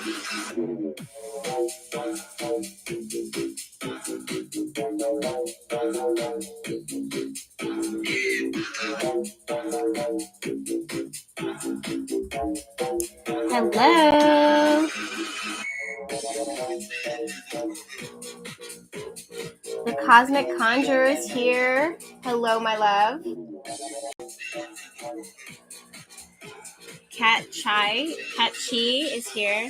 Hello. The Cosmic Conjurer is here. Hello, my love. Cat Chi is here.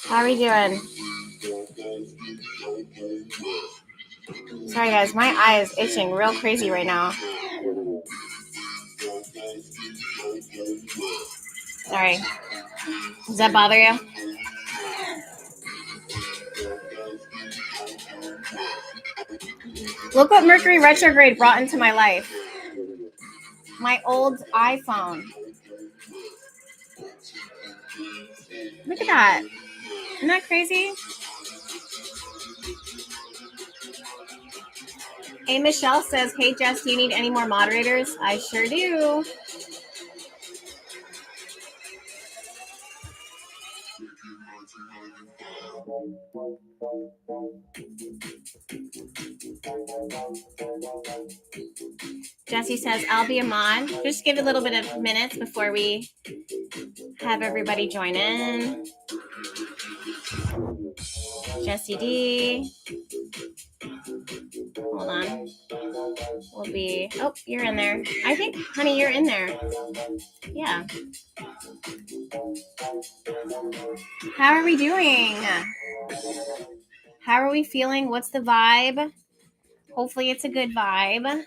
How are we doing? Sorry, guys. My eye is itching real crazy right now. Sorry. Does that bother you? Look what Mercury Retrograde brought into my life. My old iPhone. Look at that. Isn't that crazy? Hey, Michelle says, hey, Jess, do you need any more moderators? I sure do. Jessie says, I'll be a mod. Just give a little bit of minutes before we have everybody join in. Jessie D. Hold on. We'll be... Oh, you're in there. I think, honey, you're in there. Yeah. How are we doing? How are we feeling? What's the vibe? Hopefully it's a good vibe.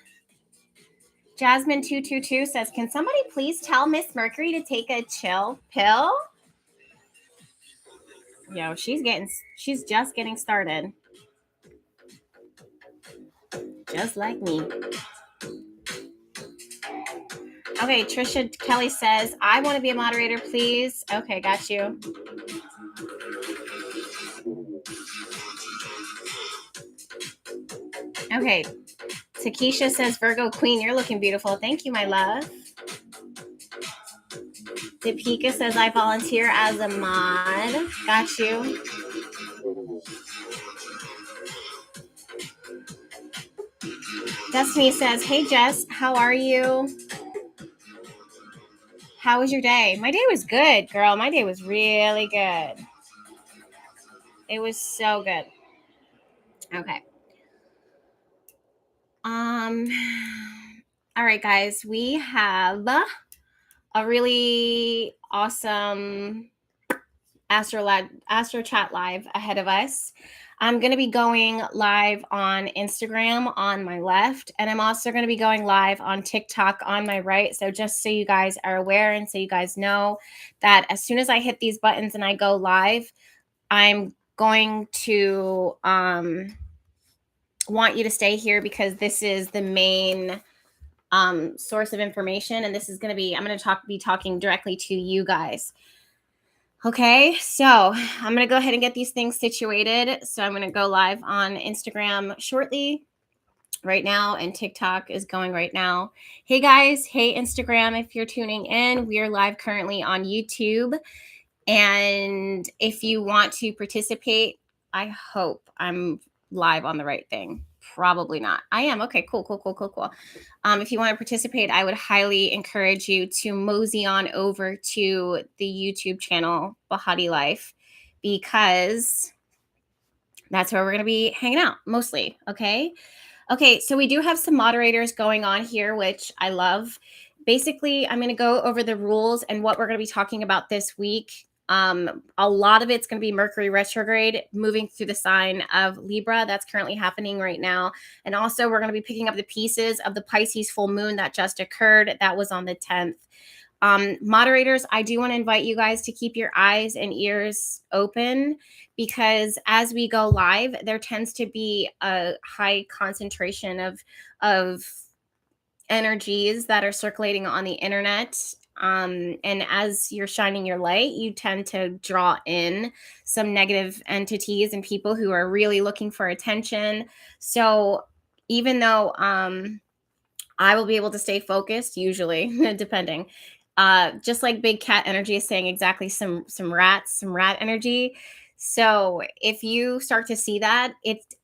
Jasmine222 says, can somebody please tell Miss Mercury to take a chill pill? Yo, she's just getting started. Just like me. Okay, Trisha Kelly says, I want to be a moderator, please. Okay, got you. Okay. Takesha says, Virgo Queen, you're looking beautiful. Thank you, my love. Deepika says, I volunteer as a mod. Got you. Destiny says, hey, Jess, how are you? How was your day? My day was good, girl. My day was really good. It was so good. Okay. All right, guys. We have a really awesome Astro Chat Live ahead of us. I'm going to be going live on Instagram on my left, and I'm also going to be going live on TikTok on my right. So just so you guys are aware and so you guys know that as soon as I hit these buttons and I go live, I'm going to want you to stay here because this is the main source of information, and this is going to be, I'm going to be talking directly to you guys. Okay, so I'm going to go ahead and get these things situated. So I'm going to go live on Instagram shortly right now, and TikTok is going right now. Hey guys, hey Instagram, if you're tuning in, we are live currently on YouTube. And if you want to participate, I hope I'm live on the right thing. Probably not. I am. Okay, cool. If you want to participate, I would highly encourage you to mosey on over to the YouTube channel, Bahati Life, because that's where we're going to be hanging out mostly. Okay, so we do have some moderators going on here, which I love. Basically, I'm going to go over the rules and what we're going to be talking about this week. A lot of it's going to be Mercury retrograde moving through the sign of Libra. That's currently happening right now. And also we're going to be picking up the pieces of the Pisces full moon that just occurred. That was on the 10th. Moderators, I do want to invite you guys to keep your eyes and ears open because as we go live, there tends to be a high concentration of energies that are circulating on the internet. And as you're shining your light, you tend to draw in some negative entities and people who are really looking for attention. So even though I will be able to stay focused, usually, depending. Just like Big Cat energy is saying exactly some rat energy. So if you start to see that,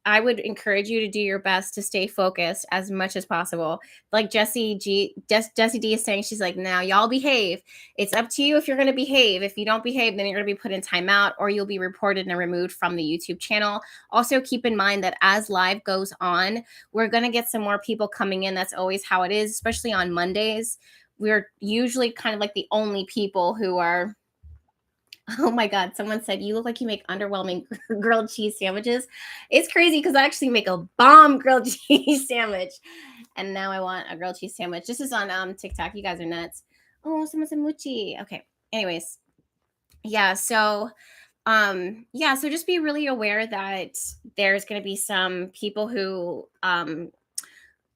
I would encourage you to do your best to stay focused as much as possible. Like Jessie D is saying, she's like, now y'all behave. It's up to you if you're going to behave. If you don't behave, then you're going to be put in timeout or you'll be reported and removed from the YouTube channel. Also keep in mind that as live goes on, we're going to get some more people coming in. That's always how it is, especially on Mondays. We're usually kind of like the only people who are, oh my God, someone said, you look like you make underwhelming grilled cheese sandwiches. It's crazy because I actually make a bomb grilled cheese sandwich. And now I want a grilled cheese sandwich. This is on TikTok. You guys are nuts. Oh, someone said mochi. Okay. Anyways. Yeah. So so just be really aware that there's going to be some people who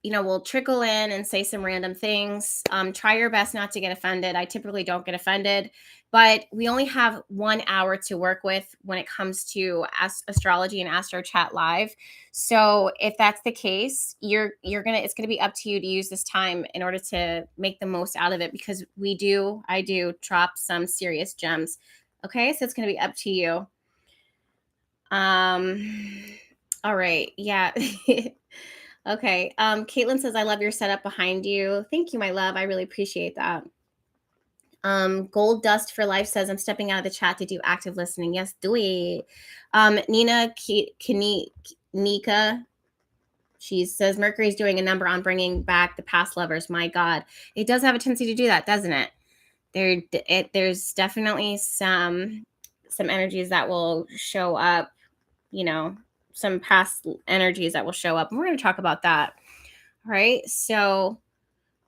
will trickle in and say some random things. Try your best not to get offended. I typically don't get offended, but we only have 1 hour to work with when it comes to astrology and Astro Chat Live. So if that's the case, it's gonna be up to you to use this time in order to make the most out of it, because I do drop some serious gems. Okay, so it's gonna be up to you. All right, yeah. Okay. Caitlin says, I love your setup behind you. Thank you, my love. I really appreciate that. Gold Dust for Life says, I'm stepping out of the chat to do active listening. Yes, do it. Nina Nika, she says, Mercury's doing a number on bringing back the past lovers. My God. It does have a tendency to do that, doesn't it? There's definitely some energies that will show up, some past energies that will show up. And we're going to talk about that. All right. So,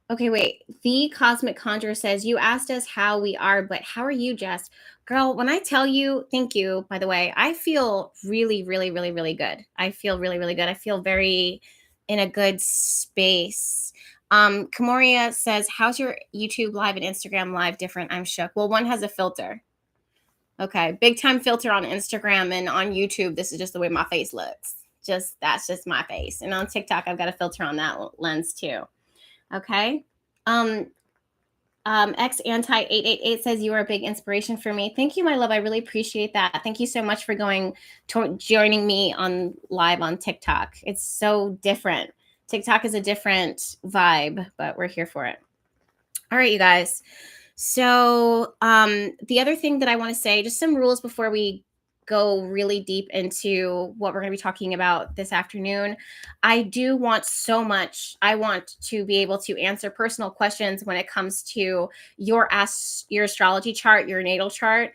okay, wait. The Cosmic Conjurer says, you asked us how we are, but how are you, Jess? Girl, when I tell you, thank you, by the way, I feel really, really, really, really good. I feel really, really good. I feel very in a good space. Kamoria says, how's your YouTube live and Instagram live different? I'm shook. Well, one has a filter. Okay, big time filter on Instagram, and on YouTube, this is just the way my face looks. That's just my face. And on TikTok, I've got a filter on that lens too. Okay. X Anti 888 says, you are a big inspiration for me. Thank you, my love. I really appreciate that. Thank you so much for joining me on live on TikTok. It's so different. TikTok is a different vibe, but we're here for it. All right, you guys. So the other thing that I want to say, just some rules before we go really deep into what we're going to be talking about this afternoon. I want to be able to answer personal questions when it comes to your astrology chart, your natal chart.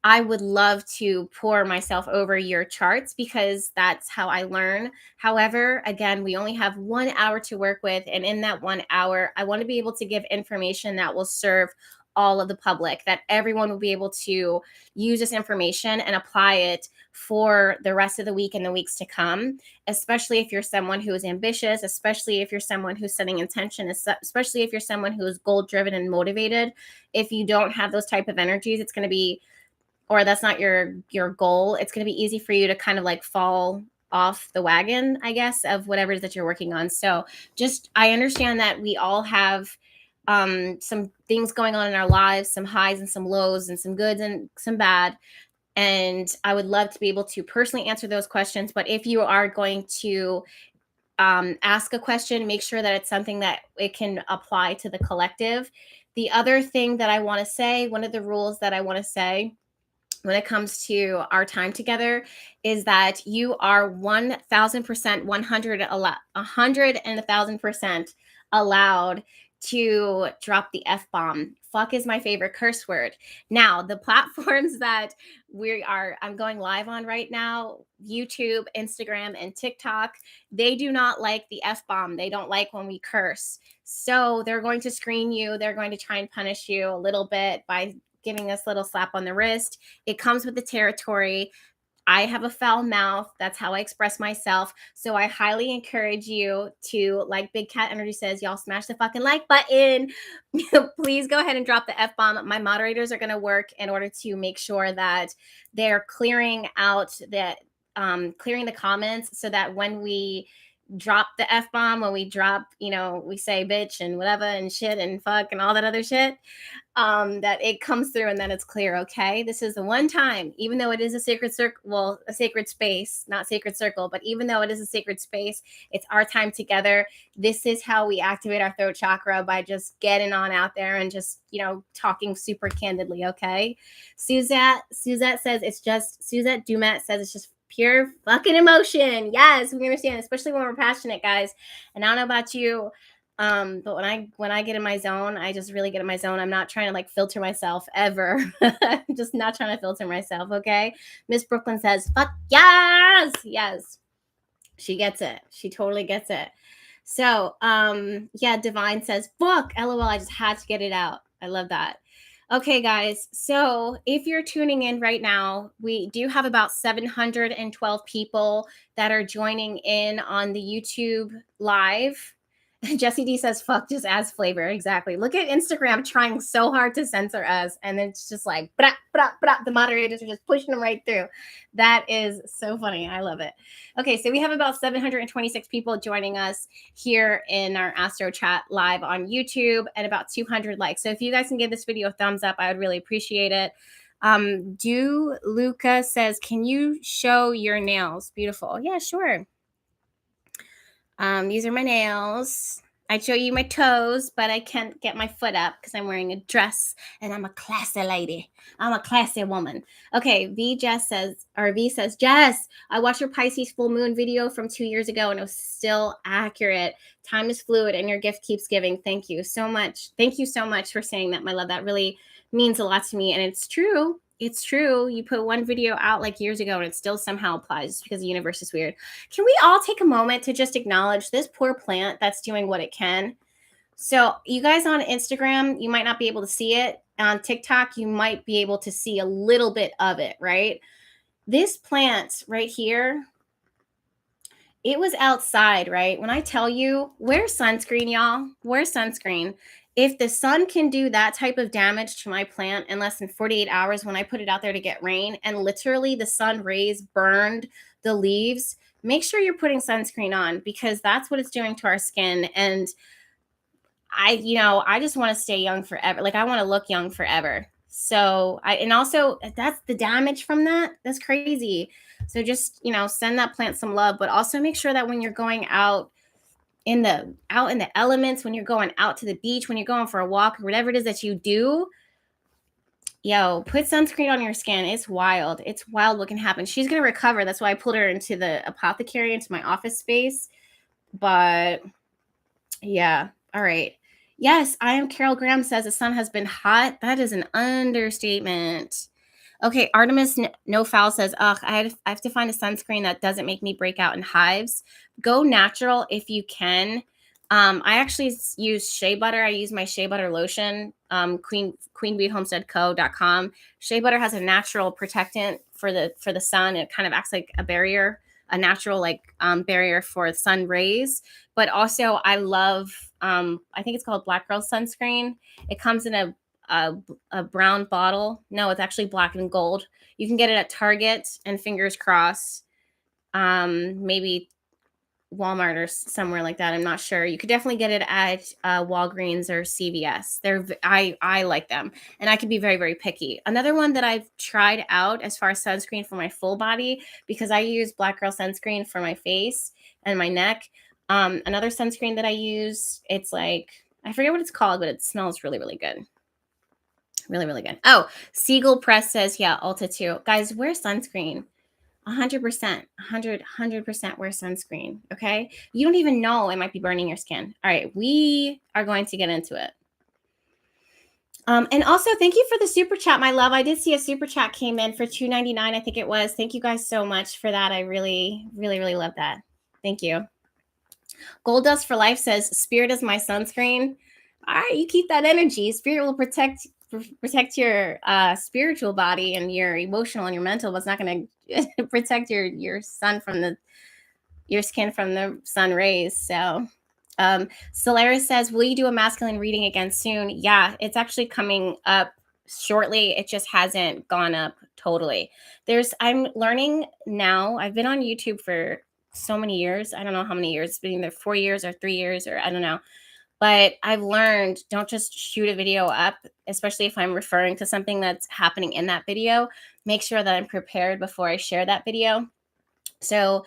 I would love to pour myself over your charts because that's how I learn. However, again, we only have 1 hour to work with. And in that 1 hour, I want to be able to give information that will serve all of the public, that everyone will be able to use this information and apply it for the rest of the week and the weeks to come, especially if you're someone who is ambitious, especially if you're someone who's setting intention, especially if you're someone who is goal driven and motivated. If you don't have those type of energies, it's going to be, or that's not your goal, it's going to be easy for you to kind of like fall off the wagon, I guess, of whatever it is that you're working on. So I understand that we all have some things going on in our lives, some highs and some lows, and some goods and some bad. And I would love to be able to personally answer those questions. But if you are going to ask a question, make sure that it's something that it can apply to the collective. The other thing that I want to say, one of the rules that I want to say when it comes to our time together, is that you are 1,000%, 100 and 1,000% allowed to drop the F-bomb. Fuck is my favorite curse word. Now, the platforms that I'm going live on right now, YouTube, Instagram, and TikTok, they do not like the F-bomb. They don't like when we curse. So they're going to screen you. They're going to try and punish you a little bit by giving us a little slap on the wrist. It comes with the territory. I have a foul mouth. That's how I express myself. So I highly encourage you to, like Big Cat Energy says, y'all smash the fucking like button. Please go ahead and drop the F-bomb. My moderators are going to work in order to make sure that they're clearing out clearing the comments so that when we drop the F-bomb, when we drop, we say bitch and whatever and shit and fuck and all that other shit, that it comes through and then it's clear. Okay, this is the one time, even though it is a sacred circle, well, a sacred space, not sacred circle, but even though it is a sacred space, it's our time together. This is how we activate our throat chakra, by just getting on out there and just talking super candidly. Okay, Suzette says it's just Suzette Dumet says it's just pure fucking emotion. Yes, we understand, especially when we're passionate, guys. And I don't know about you, but when I get in my zone, I just really get in my zone. I'm not trying to like filter myself ever. I'm just not trying to filter myself. Okay. Miss Brooklyn says, fuck yes. She gets it. She totally gets it. So yeah, Divine says, fuck, LOL, I just had to get it out. I love that. Okay, guys. So if you're tuning in right now, we do have about 712 people that are joining in on the YouTube live. Jesse D says, fuck, just as flavor. Exactly. Look at Instagram trying so hard to censor us. And it's just like, brah, brah, brah. The moderators are just pushing them right through. That is so funny. I love it. Okay, so we have about 726 people joining us here in our Astro Chat live on YouTube, and about 200 likes. So if you guys can give this video a thumbs up, I would really appreciate it. Luca says, can you show your nails? Beautiful. Yeah, sure. These are my nails. I'd show you my toes, but I can't get my foot up because I'm wearing a dress and I'm a classy lady. I'm a classy woman. Okay, V says, Jess, I watched your Pisces full moon video from 2 years ago and it was still accurate. Time is fluid and your gift keeps giving. Thank you so much. Thank you so much for saying that, my love. That really means a lot to me. And it's true. It's true. You put one video out like years ago and it still somehow applies because the universe is weird. Can we all take a moment to just acknowledge this poor plant that's doing what it can? So you guys on Instagram, you might not be able to see it. On TikTok, you might be able to see a little bit of it, right? This plant right here, it was outside, right? When I tell you, wear sunscreen, y'all. Wear sunscreen. If the sun can do that type of damage to my plant in less than 48 hours when I put it out there to get rain, and literally the sun rays burned the leaves, make sure you're putting sunscreen on, because that's what it's doing to our skin. And I just want to stay young forever. Like, I want to look young forever. So and also that's the damage from that. That's crazy. So just, send that plant some love, but also make sure that when you're going out in the elements, when you're going out to the beach, when you're going for a walk, or whatever it is that you do, put sunscreen on your skin. It's wild. It's wild what can happen. She's going to recover. That's why I pulled her into the apothecary, into my office space. But yeah. All right. Yes, I am Carol Graham says the sun has been hot. That is an understatement. Okay, Artemis No Foul says, I have to find a sunscreen that doesn't make me break out in hives. Go natural if you can. I actually use shea butter. I use my shea butter lotion, queenbeehomesteadco.com. Shea butter has a natural protectant for the sun. It kind of acts like a barrier, a natural barrier for sun rays. But also I love, I think it's called Black Girl Sunscreen. It comes in a brown bottle. No, it's actually black and gold. You can get it at Target and fingers crossed, maybe Walmart or somewhere like that. I'm not sure. You could definitely get it at Walgreens or CVS. I like them, and I can be very, very picky. Another one that I've tried out as far as sunscreen for my full body, because I use Black Girl Sunscreen for my face and my neck. Another sunscreen that I use, it's like, I forget what it's called, but it smells really, really good. Really, really good. Oh, Siegel Press says, yeah, Ulta too. Guys, wear sunscreen. 100%, 100% wear sunscreen. Okay. You don't even know it might be burning your skin. All right. We are going to get into it. And also thank you for the super chat, my love. I did see a super chat came in for $2.99. I think it was. Thank you guys so much for that. I really, really, really love that. Thank you. Gold Dust for Life says, Spirit is my sunscreen. All right. You keep that energy. Spirit will protect your spiritual body and your emotional and your mental, but it's not going to protect your sun from your skin from the sun rays. So Solaris says, will you do a masculine reading again soon? Yeah, it's actually coming up shortly. It just hasn't gone up totally. I'm learning now. I've been on YouTube for so many years. I don't know how many years, it's been either 4 years or 3 years, or I don't know. But I've learned, don't just shoot a video up, especially if I'm referring to something that's happening in that video. Make sure that I'm prepared before I share that video. So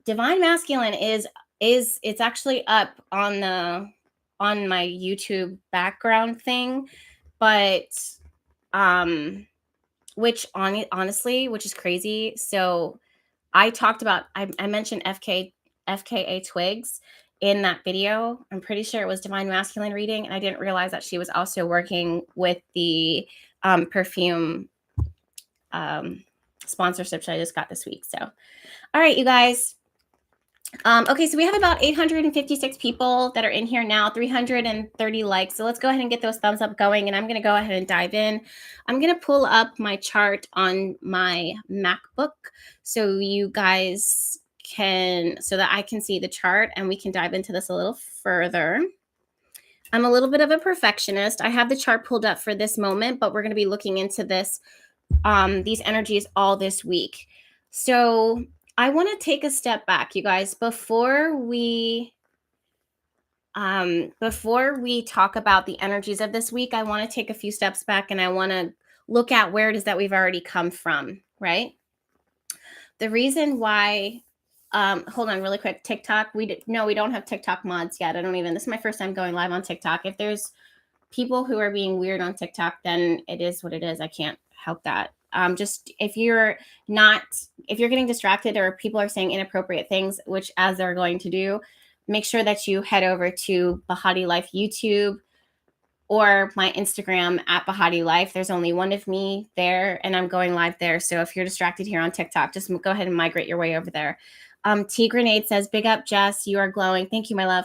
Divine Masculine is it's actually up on my YouTube background thing, but honestly, which is crazy. So I talked about, I mentioned FKA Twigs in that video. I'm pretty sure it was Divine Masculine reading, and I didn't realize that she was also working with the perfume sponsorships I just got this week. So, all right, you guys. Okay, so we have about 856 people that are in here now, 330 likes. So let's go ahead and get those thumbs up going, and I'm going to go ahead and dive in. I'm going to pull up my chart on my MacBook so you guys so that I can see the chart and we can dive into this a little further. I'm a little bit of a perfectionist. I have the chart pulled up for this moment, but we're going to be looking into these energies all this week. So I want to take a step back, you guys, before we talk about the energies of this week. I want to take a few steps back, and I want to look at where it is that we've already come from, right? The reason why, hold on really quick, TikTok, we don't have TikTok mods yet. This is my first time going live on TikTok. If there's people who are being weird on TikTok, then it is what it is. I can't help that. Just if you're getting distracted or people are saying inappropriate things, which as they're going to do, make sure that you head over to Bahati Life YouTube or my Instagram at Bahati Life. There's only one of me there, and I'm going live there. So if you're distracted here on TikTok, just go ahead and migrate your way over there. T Grenade says, "Big up, Jess. You are glowing." Thank you, my love.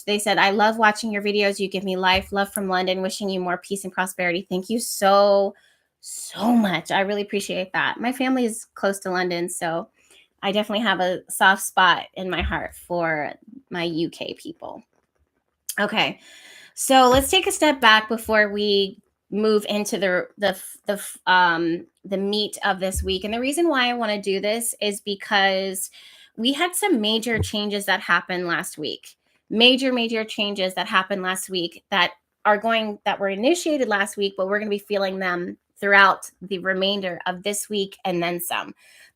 They said, "I love watching your videos. You give me life. Love from London. Wishing you more peace and prosperity." Thank you so much. I really appreciate that. My family is close to London, so I definitely have a soft spot in my heart for my UK people. Okay, so let's take a step back before we move into the meat of this week. And the reason why I want to do this is because we had some major changes that happened last week. Major changes that happened last week that were initiated last week, but we're going to be feeling them throughout the remainder of this week and then some.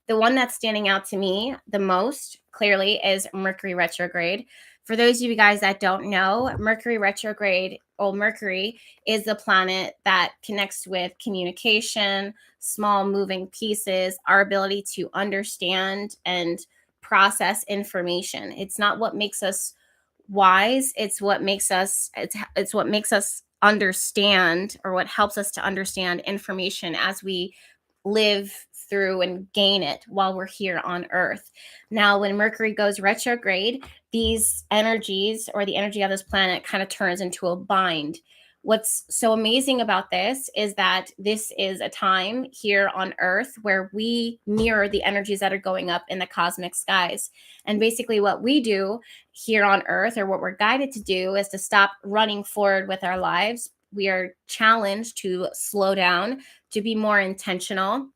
The one that's standing out to me the most clearly is Mercury retrograde. For those of you guys that don't know, Mercury retrograde, Mercury is the planet that connects with communication, small moving pieces, our ability to understand and process information. It's not what makes us wise, it's what makes us understand, or what helps us to understand information as we live through and gain it while we're here on Earth. Now, when Mercury goes retrograde, these energies, or the energy of this planet, kind of turns into a bind. What's so amazing about this is that this is a time here on Earth where we mirror the energies that are going up in the cosmic skies. And basically what we do here on Earth, or what we're guided to do, is to stop running forward with our lives. We are challenged to slow down, to be more intentional,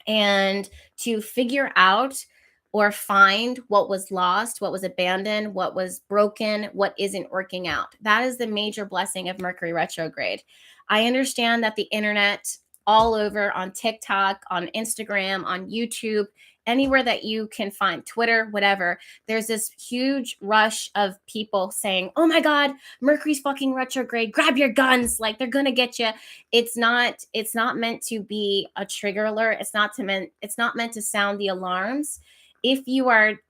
and to figure out or find what was lost, what was abandoned, what was broken, what isn't working out. That is the major blessing of Mercury retrograde. I understand that the internet, all over on TikTok, on Instagram, on YouTube, anywhere that you can find, Twitter, whatever, there's this huge rush of people saying, "Oh my God, Mercury's fucking retrograde, grab your guns, like they're gonna get you." It's not meant to be a trigger alert. It's not meant to sound the alarms. If you're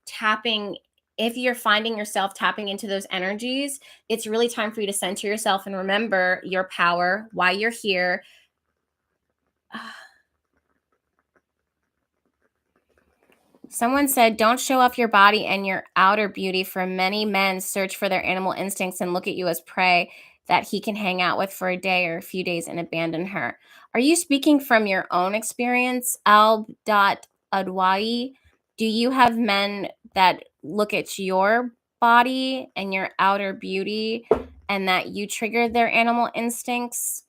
finding yourself tapping into those energies, it's really time for you to center yourself and remember your power, why you're here. Someone said, "Don't show off your body and your outer beauty, for many men search for their animal instincts and look at you as prey that he can hang out with for a day or a few days and abandon her." Are you speaking from your own experience, Adwai? Do you have men that look at your body and your outer beauty and that you trigger their animal instincts?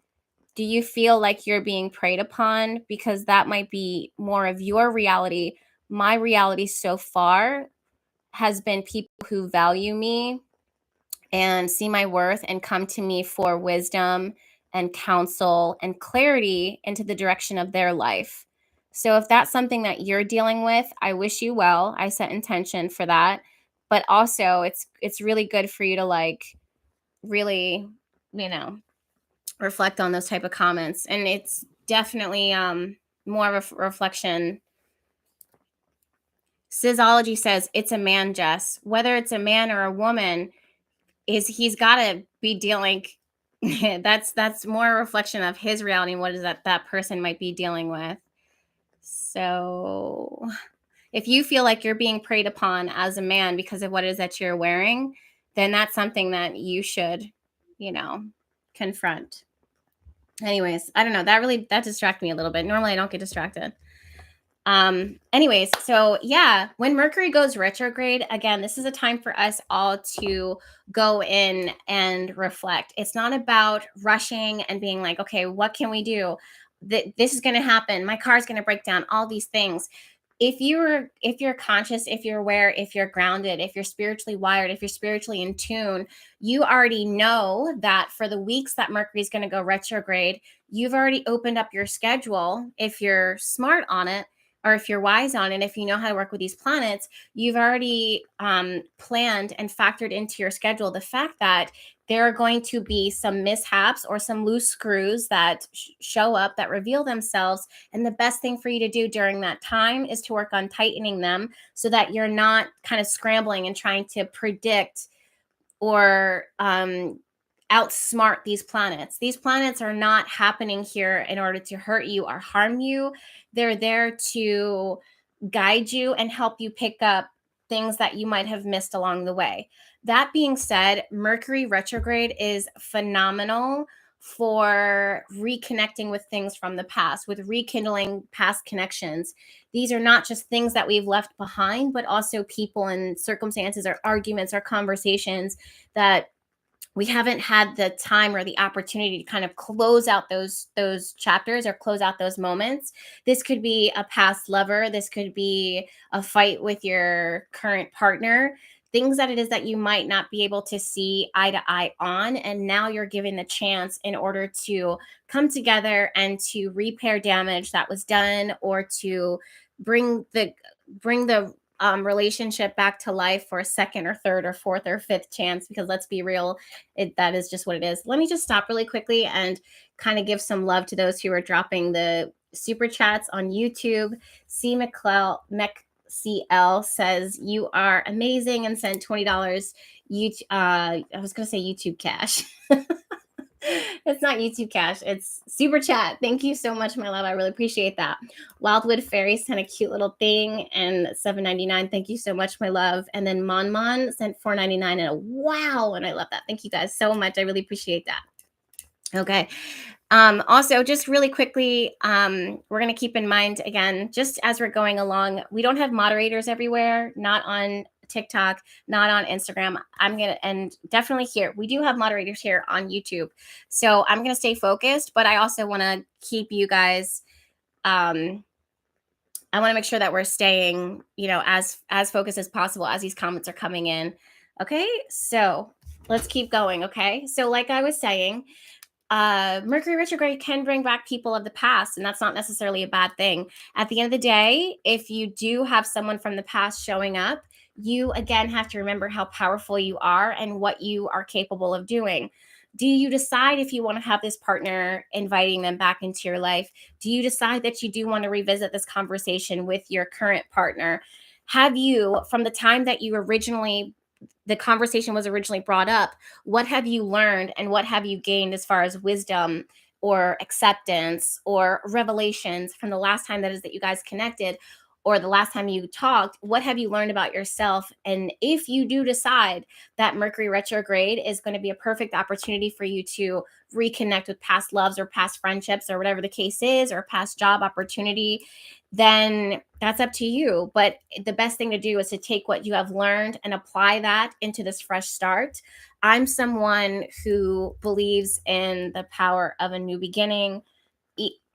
Do you feel like you're being preyed upon? Because that might be more of your reality. My reality so far has been people who value me and see my worth and come to me for wisdom and counsel and clarity into the direction of their life. So if that's something that you're dealing with, I wish you well. I set intention for that. But also it's really good for you to like really, you know, reflect on those type of comments. And it's definitely more of a reflection. Sizology says it's a man, Jess. Whether it's a man or a woman, he's got to be dealing that's more a reflection of his reality and what is that person might be dealing with. So if you feel like you're being preyed upon as a man because of what it is that you're wearing, then that's something that you should, confront. Anyways, I don't know, that distracted me a little bit. Normally I don't get distracted. Anyways, so yeah, when Mercury goes retrograde, again, this is a time for us all to go in and reflect. It's not about rushing and being like, okay, what can we do? This is going to happen. My car's going to break down, all these things. If you're conscious, if you're aware, if you're grounded, if you're spiritually wired, if you're spiritually in tune, you already know that for the weeks that Mercury is going to go retrograde, you've already opened up your schedule. If you're smart on it, or if you're wise on it, if you know how to work with these planets, you've already planned and factored into your schedule the fact that there are going to be some mishaps or some loose screws that show up that reveal themselves. And the best thing for you to do during that time is to work on tightening them so that you're not kind of scrambling and trying to predict or outsmart these planets. These planets are not happening here in order to hurt you or harm you. They're there to guide you and help you pick up things that you might have missed along the way. That being said, Mercury retrograde is phenomenal for reconnecting with things from the past, with rekindling past connections. These are not just things that we've left behind, but also people and circumstances or arguments or conversations that we haven't had the time or the opportunity to kind of close out those chapters or close out those moments. This could be a past lover. This could be a fight with your current partner, things that it is that you might not be able to see eye to eye on. And now you're given the chance in order to come together and to repair damage that was done, or to bring the relationship back to life for a second or third or fourth or fifth chance, because let's be real, that is just what it is. Let me just stop really quickly and kind of give some love to those who are dropping the super chats on YouTube. C. McCL says, you are amazing, and sent $20. I was going to say YouTube Cash. It's not YouTube Cash. It's super chat. Thank you so much, my love. I really appreciate that. Wildwood Fairy sent a cute little thing and $7.99. Thank you so much, my love. And then Mon sent $4.99 and a wow. And I love that. Thank you guys so much. I really appreciate that. Okay. Also, just really quickly, we're going to keep in mind, again, just as we're going along, we don't have moderators everywhere, not on TikTok, not on Instagram. And definitely here, we do have moderators here on YouTube. So I'm going to stay focused, but I also want to keep you guys, I want to make sure that we're staying, as focused as possible as these comments are coming in. Okay. So let's keep going. Okay. So like I was saying, Mercury retrograde can bring back people of the past, and that's not necessarily a bad thing. At the end of the day, if you do have someone from the past showing up, you again have to remember how powerful you are and what you are capable of doing. Do you decide if you want to have this partner, inviting them back into your life? Do you decide that you do want to revisit this conversation with your current partner? Have you, from the time that the conversation was originally brought up, what have you learned and what have you gained as far as wisdom or acceptance or revelations from the last time that you guys connected, or the last time you talked? What have you learned about yourself? And if you do decide that Mercury retrograde is going to be a perfect opportunity for you to reconnect with past loves or past friendships or whatever the case is, or past job opportunity, then that's up to you. But the best thing to do is to take what you have learned and apply that into this fresh start. I'm someone who believes in the power of a new beginning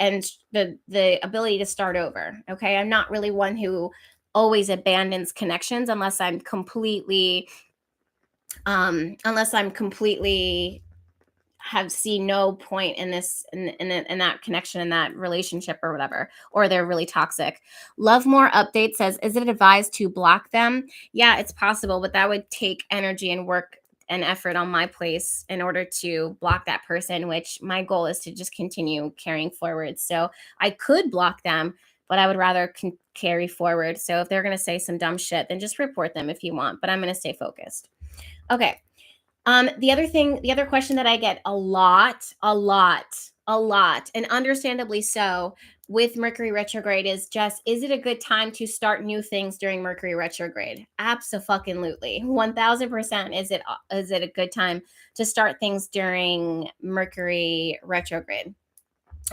and the ability to start over. Okay. I'm not really one who always abandons connections unless I'm completely have seen no point in this in that connection, in that relationship or whatever, or they're really toxic. Love More Update says, is it advised to block them? Yeah, it's possible, but that would take energy and work and effort on my place in order to block that person, which my goal is to just continue carrying forward. So I could block them, but I would rather carry forward. So if they're going to say some dumb shit, then just report them if you want, but I'm going to stay focused. Okay. The other question that I get a lot, and understandably so, with Mercury retrograde is, Jess, is it a good time to start new things during Mercury retrograde? Abso-fucking-lutely. 1000% is it a good time to start things during Mercury retrograde?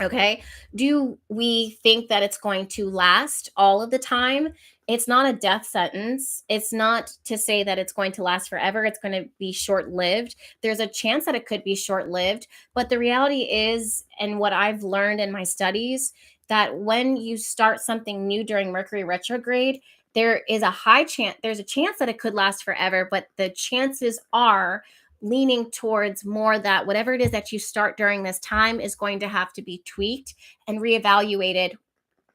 Okay. Do we think that it's going to last all of the time? It's not a death sentence. It's not to say that it's going to last forever. It's going to be short lived. There's a chance that it could be short lived. But the reality is, and what I've learned in my studies, that when you start something new during Mercury retrograde, there's a chance that it could last forever, but the chances are leaning towards more that whatever it is that you start during this time is going to have to be tweaked and reevaluated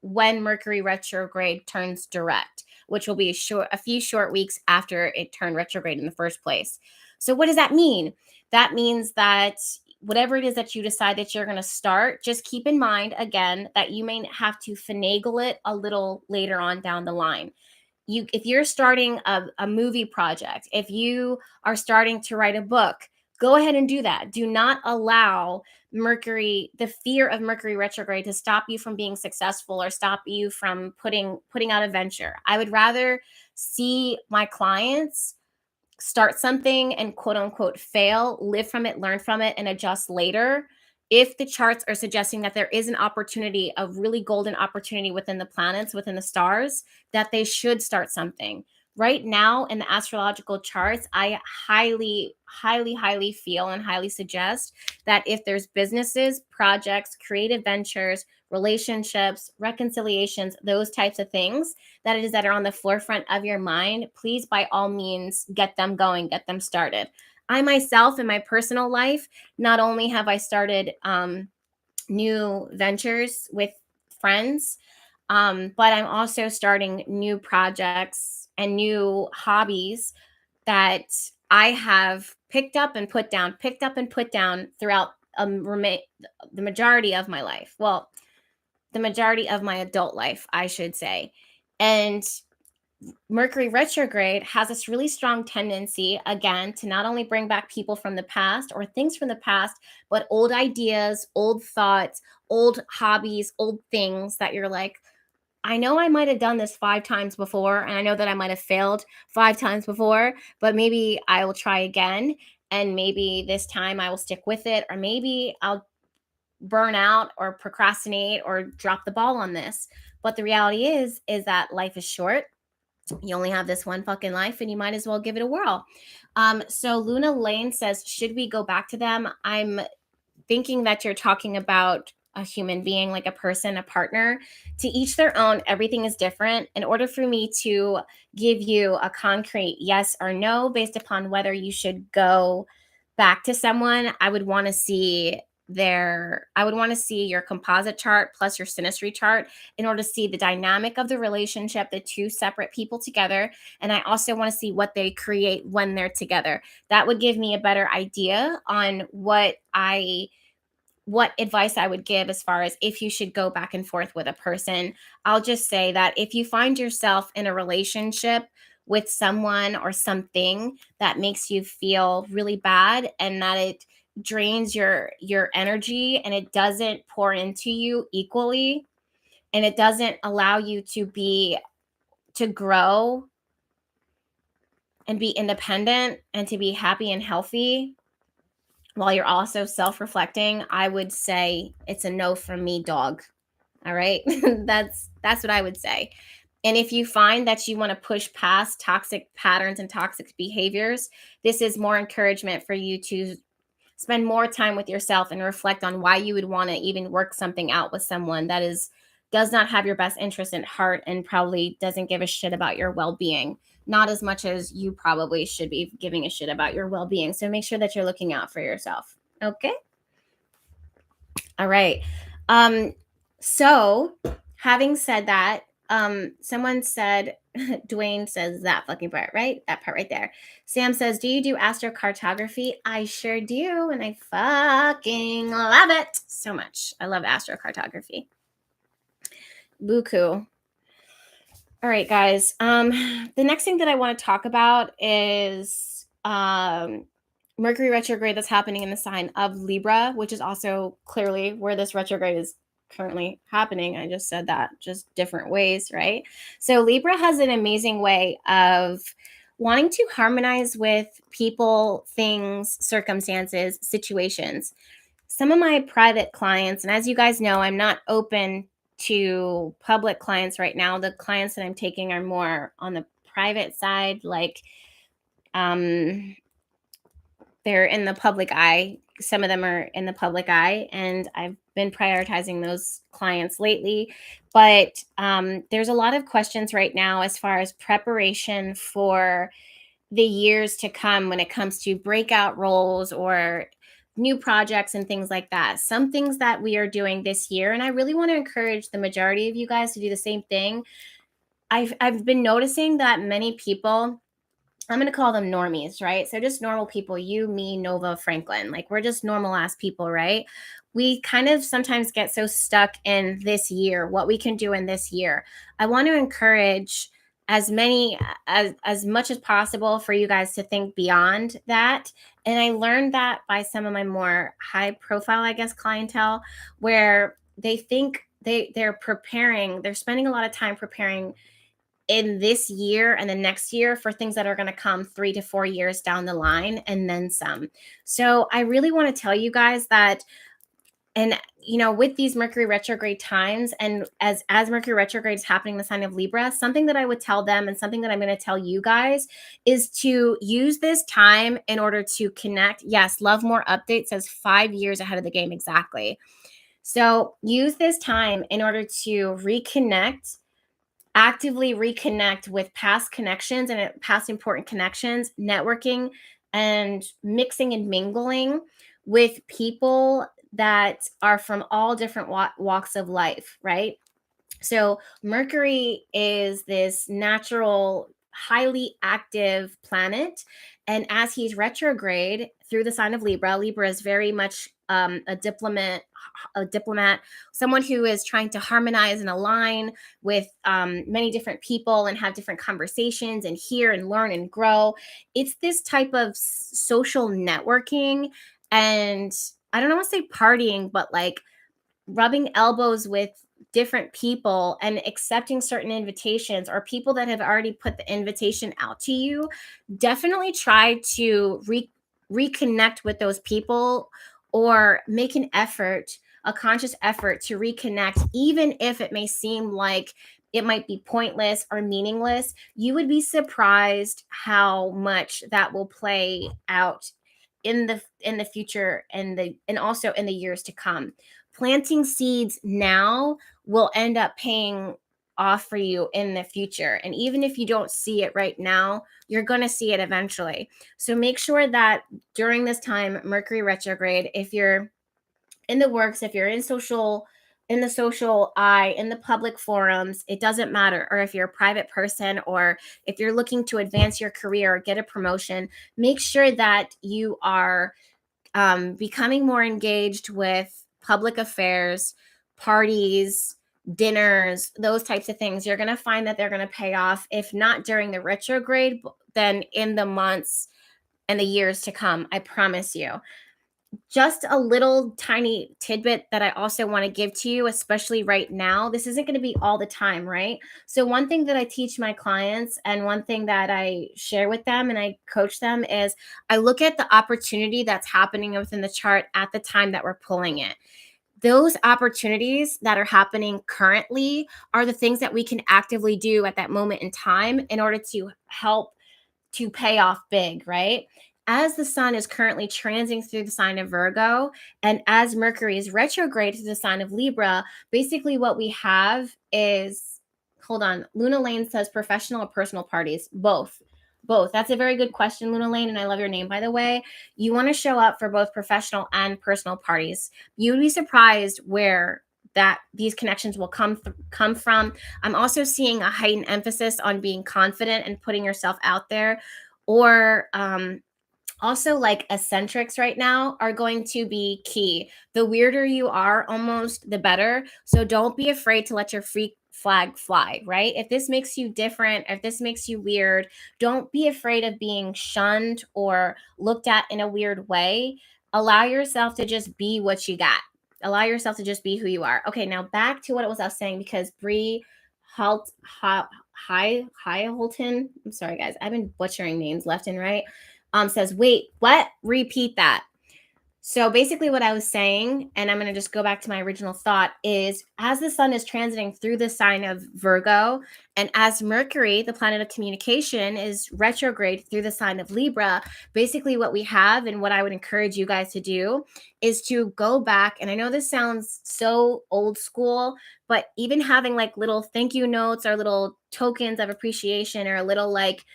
when Mercury retrograde turns direct, which will be a few short weeks after it turned retrograde in the first place. So what does that mean? That means that whatever it is that you decide that you're going to start, just keep in mind again that you may have to finagle it a little later on down the line. If you're starting a movie project, if you are starting to write a book, go ahead and do that. Do not allow the fear of Mercury retrograde to stop you from being successful or stop you from putting out a venture. I would rather see my clients start something and quote unquote fail, live from it, learn from it, and adjust later. If the charts are suggesting that there is an opportunity, a really golden opportunity within the planets, within the stars, that they should start something. Right now in the astrological charts, I highly, highly, highly feel and highly suggest that if there's businesses, projects, creative ventures, relationships, reconciliations, those types of things that are on the forefront of your mind, please by all means get them going, get them started. I myself in my personal life, not only have I started new ventures with friends, but I'm also starting new projects and new hobbies that I have picked up and put down throughout the majority of my life. Well, the majority of my adult life, I should say. And Mercury retrograde has this really strong tendency, again, to not only bring back people from the past or things from the past, but old ideas, old thoughts, old hobbies, old things that you're like, I know I might have done this 5 times before, and I know that I might have failed 5 times before, but maybe I will try again. And maybe this time I will stick with it, or maybe I'll burn out or procrastinate or drop the ball on this. But the reality is that life is short. You only have this one fucking life, and you might as well give it a whirl. So Luna Lane says, should we go back to them? I'm thinking that you're talking about a human being, like a person, a partner. To each their own. Everything is different. In order for me to give you a concrete yes or no based upon whether you should go back to someone, I would want to see your composite chart plus your synastry chart in order to see the dynamic of the relationship, the two separate people together. And I also want to see what they create when they're together. That would give me a better idea on what advice I would give as far as if you should go back and forth with a person. I'll just say that if you find yourself in a relationship with someone or something that makes you feel really bad and that it drains your energy and it doesn't pour into you equally and it doesn't allow you to grow and be independent and to be happy and healthy while you're also self-reflecting, I would say it's a no from me, dog. All right. That's what I would say. And if you find that you want to push past toxic patterns and toxic behaviors, this is more encouragement for you to spend more time with yourself and reflect on why you would want to even work something out with someone that is does not have your best interest at heart and probably doesn't give a shit about your well-being. Not as much as you probably should be giving a shit about your well-being. So make sure that you're looking out for yourself. Okay? All right. So having said that, someone said, Dwayne says that fucking part, right? That part right there. Sam says, do you do astrocartography? I sure do. And I fucking love it so much. I love astrocartography. Buku. All right, guys. The next thing that I want to talk about is Mercury retrograde that's happening in the sign of Libra, which is also clearly where this retrograde is currently happening. I just said that, just different ways, right? So Libra has an amazing way of wanting to harmonize with people, things, circumstances, situations. Some of my private clients, and as you guys know, I'm not open to public clients right now. The clients that I'm taking are more on the private side, like they're in the public eye. Some of them are in the public eye, and I've been prioritizing those clients lately. But there's a lot of questions right now as far as preparation for the years to come when it comes to breakout roles or new projects and things like that. Some things that we are doing this year, and I really want to encourage the majority of you guys to do the same thing. I've been noticing that many people, I'm going to call them normies, right? So just normal people, you, me, Nova, Franklin, like we're just normal ass people, right? We kind of sometimes get so stuck in this year, what we can do in this year. I want to encourage as much as possible for you guys to think beyond that. And I learned that by some of my more high profile, I guess, clientele, where they think they're preparing, they're spending a lot of time preparing in this year and the next year for things that are going to come 3 to 4 years down the line and then some. So I really want to tell you guys that, and with these Mercury retrograde times, and as Mercury retrograde is happening in the sign of Libra, something that I would tell them and something that I'm going to tell you guys is to use this time in order to connect. Yes, Love More Update says 5 years ahead of the game. Exactly. So use this time in order to actively reconnect with past connections and past important connections, networking and mixing and mingling with people that are from all different walks of life, right? So Mercury is this natural, highly active planet. And as he's retrograde through the sign of Libra, Libra is very much a diplomat, someone who is trying to harmonize and align with many different people and have different conversations and hear and learn and grow. It's this type of social networking, and I don't want to say partying, but like rubbing elbows with different people and accepting certain invitations or people that have already put the invitation out to you. Definitely try to reconnect with those people, or make an effort, a conscious effort to reconnect, even if it may seem like it might be pointless or meaningless. You would be surprised how much that will play out in the future and also in the years to come. Planting seeds now will end up paying off for you in the future. And even if you don't see it right now, you're going to see it eventually. So make sure that during this time, Mercury retrograde, if you're in the works, if you're in the social eye, in the public forums, it doesn't matter. Or if you're a private person, or if you're looking to advance your career or get a promotion, make sure that you are becoming more engaged with public affairs, parties, dinners, those types of things. You're going to find that they're going to pay off, if not during the retrograde, then in the months and the years to come. I promise you. Just a little tiny tidbit that I also want to give to you, especially right now. This isn't going to be all the time, right? So one thing that I teach my clients, and one thing that I share with them and I coach them, is I look at the opportunity that's happening within the chart at the time that we're pulling it. Those opportunities that are happening currently are the things that we can actively do at that moment in time in order to help to pay off big, right? as the sun is currently transiting through the sign of Virgo, and as Mercury is retrograde through the sign of Libra, basically what we have is, hold on, Luna Lane says professional or personal parties? Both. Both. That's a very good question, Luna Lane, and I love your name, by the way. You want to show up for both professional and personal parties. You'd be surprised where that these connections will come from. I'm also seeing a heightened emphasis on being confident and putting yourself out there, or also like eccentrics right now are going to be key. The weirder you are, almost the better. So don't be afraid to let your freak flag fly, right? If this makes you different, if this makes you weird, don't be afraid of being shunned or looked at in a weird way. Allow yourself to just be what you got. Allow yourself to just be who you are. Okay, now back to what it was I was saying, because Bree Holton, I'm sorry guys, I've been butchering names left and right, says, wait, what? Repeat that. So basically what I was saying, and I'm going to just go back to my original thought, is as the sun is transiting through the sign of Virgo, and as Mercury, the planet of communication, is retrograde through the sign of Libra, basically what we have, and what I would encourage you guys to do, is to go back, and I know this sounds so old school, but even having like little thank you notes or little tokens of appreciation, or a little like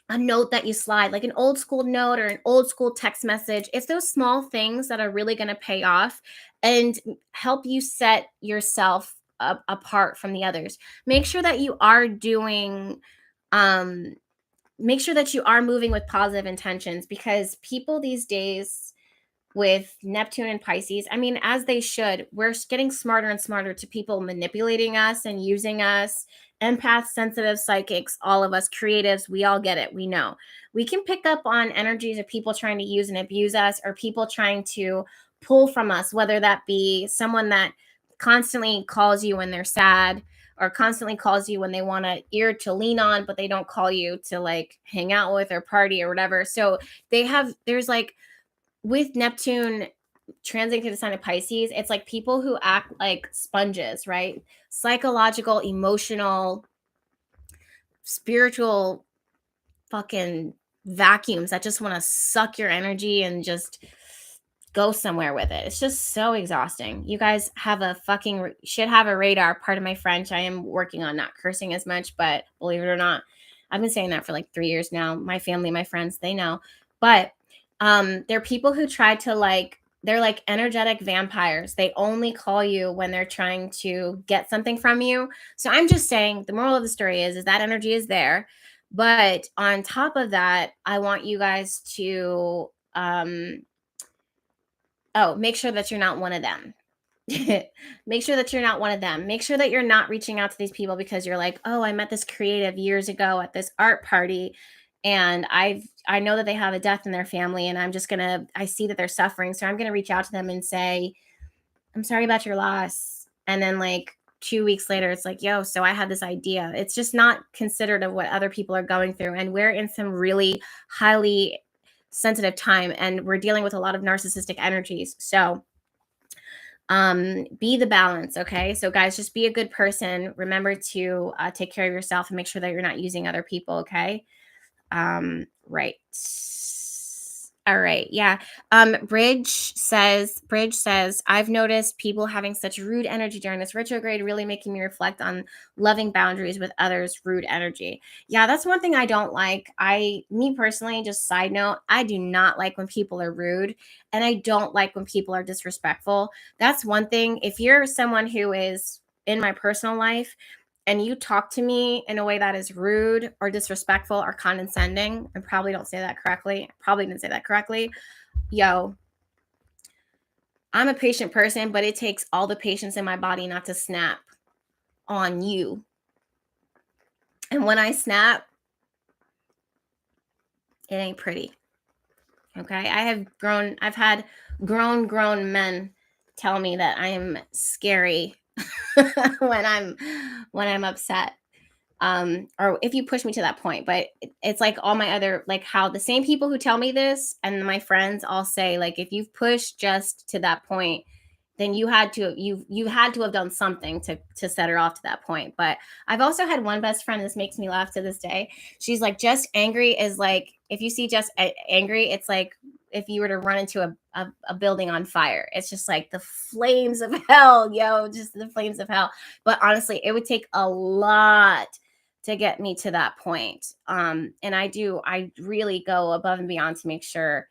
a note that you slide, like an old school note or an old school text message. It's those small things that are really going to pay off and help you set yourself apart from the others. Make sure that you are doing, make sure that you are moving with positive intentions, because people these days with Neptune and Pisces, I mean, as they should, we're getting smarter and smarter to people manipulating us and using us. Empaths, sensitive, psychics, all of us, creatives, we all get it. We know. We can pick up on energies of people trying to use and abuse us, or people trying to pull from us, whether that be someone that constantly calls you when they're sad, or constantly calls you when they want an ear to lean on, but they don't call you to like hang out with or party or whatever. So there's like, with Neptune transiting through the sign of Pisces, it's like people who act like sponges, right? Psychological, emotional, spiritual fucking vacuums that just want to suck your energy and just go somewhere with it. It's just so exhausting. You guys should have a radar. Part of my French, I am working on not cursing as much, but believe it or not, I've been saying that for like 3 years now. My family, my friends, they know. But there are people who try to they're like energetic vampires. They only call you when they're trying to get something from you. So I'm just saying, the moral of the story is that energy is there. But on top of that, I want you guys to make sure that you're not one of them. Make sure that you're not one of them. Make sure that you're not reaching out to these people because you're like, oh, I met this creative years ago at this art party, and I know that they have a death in their family, and I see that they're suffering, so I'm gonna reach out to them and say, I'm sorry about your loss. And then like 2 weeks later, it's like, yo, so I had this idea. It's just not considerate of what other people are going through, and we're in some really highly sensitive time, and we're dealing with a lot of narcissistic energies. So be the balance. Okay, so guys, just be a good person. Remember to take care of yourself and make sure that you're not using other people. Okay. Right. All right. Yeah. Bridge says, I've noticed people having such rude energy during this retrograde, really making me reflect on loving boundaries with others' rude energy. Yeah, that's one thing I don't like. Me personally, just side note, I do not like when people are rude, and I don't like when people are disrespectful. That's one thing. If you're someone who is in my personal life and you talk to me in a way that is rude or disrespectful or condescending, I probably don't say that correctly. I probably didn't say that correctly. Yo, I'm a patient person, but it takes all the patience in my body not to snap on you. And when I snap, it ain't pretty. Okay? I've had grown men tell me that I am scary when I'm upset. Or if you push me to that point. But it's like all my other, like how the same people who tell me this and my friends all say, like, if you've pushed just to that point, then you had to have done something to set her off to that point. But I've also had one best friend, this makes me laugh to this day. She's like, Jess angry is like, if you see Jess angry, it's like if you were to run into a building on fire. It's just like the flames of hell, yo, just the flames of hell. But honestly, it would take a lot to get me to that point. And I really go above and beyond to make sure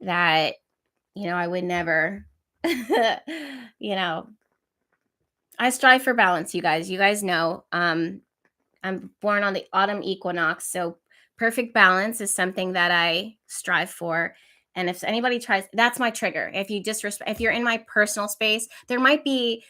that, I would never, I strive for balance, you guys. You guys know, I'm born on the autumn equinox, so perfect balance is something that I strive for. And if anybody tries, that's my trigger. If you're in my personal space, there might be,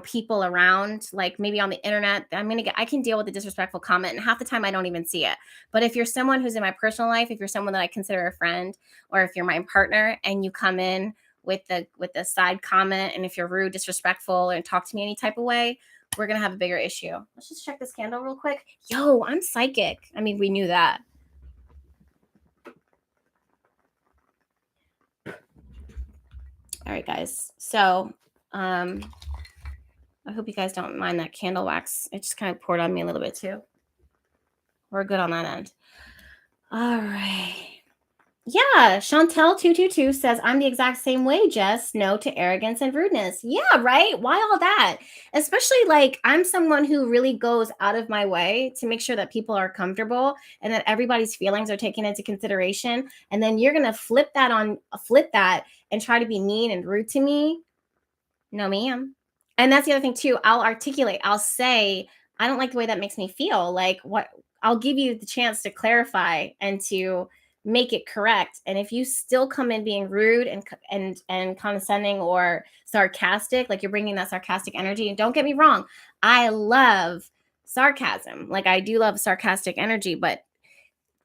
people around, like maybe on the internet, I can deal with a disrespectful comment, and half the time I don't even see it. But if you're someone who's in my personal life, if you're someone that I consider a friend, or if you're my partner and you come in with the side comment, and if you're rude, disrespectful, and talk to me any type of way, we're going to have a bigger issue. Let's just check this candle real quick. Yo, I'm psychic. I mean, we knew that. All right, guys. So, I hope you guys don't mind that candle wax. It just kind of poured on me a little bit too. We're good on that end. All right. Yeah, Chantel222 says, I'm the exact same way, Jess. No to arrogance and rudeness. Yeah, right? Why all that? Especially like I'm someone who really goes out of my way to make sure that people are comfortable and that everybody's feelings are taken into consideration. And then you're going to flip that and try to be mean and rude to me. No, ma'am. And that's the other thing too. I'll say, I don't like the way that makes me feel. Like what? I'll give you the chance to clarify and to make it correct. And if you still come in being rude and condescending or sarcastic, like you're bringing that sarcastic energy, and don't get me wrong, I love sarcasm. Like I do love sarcastic energy, but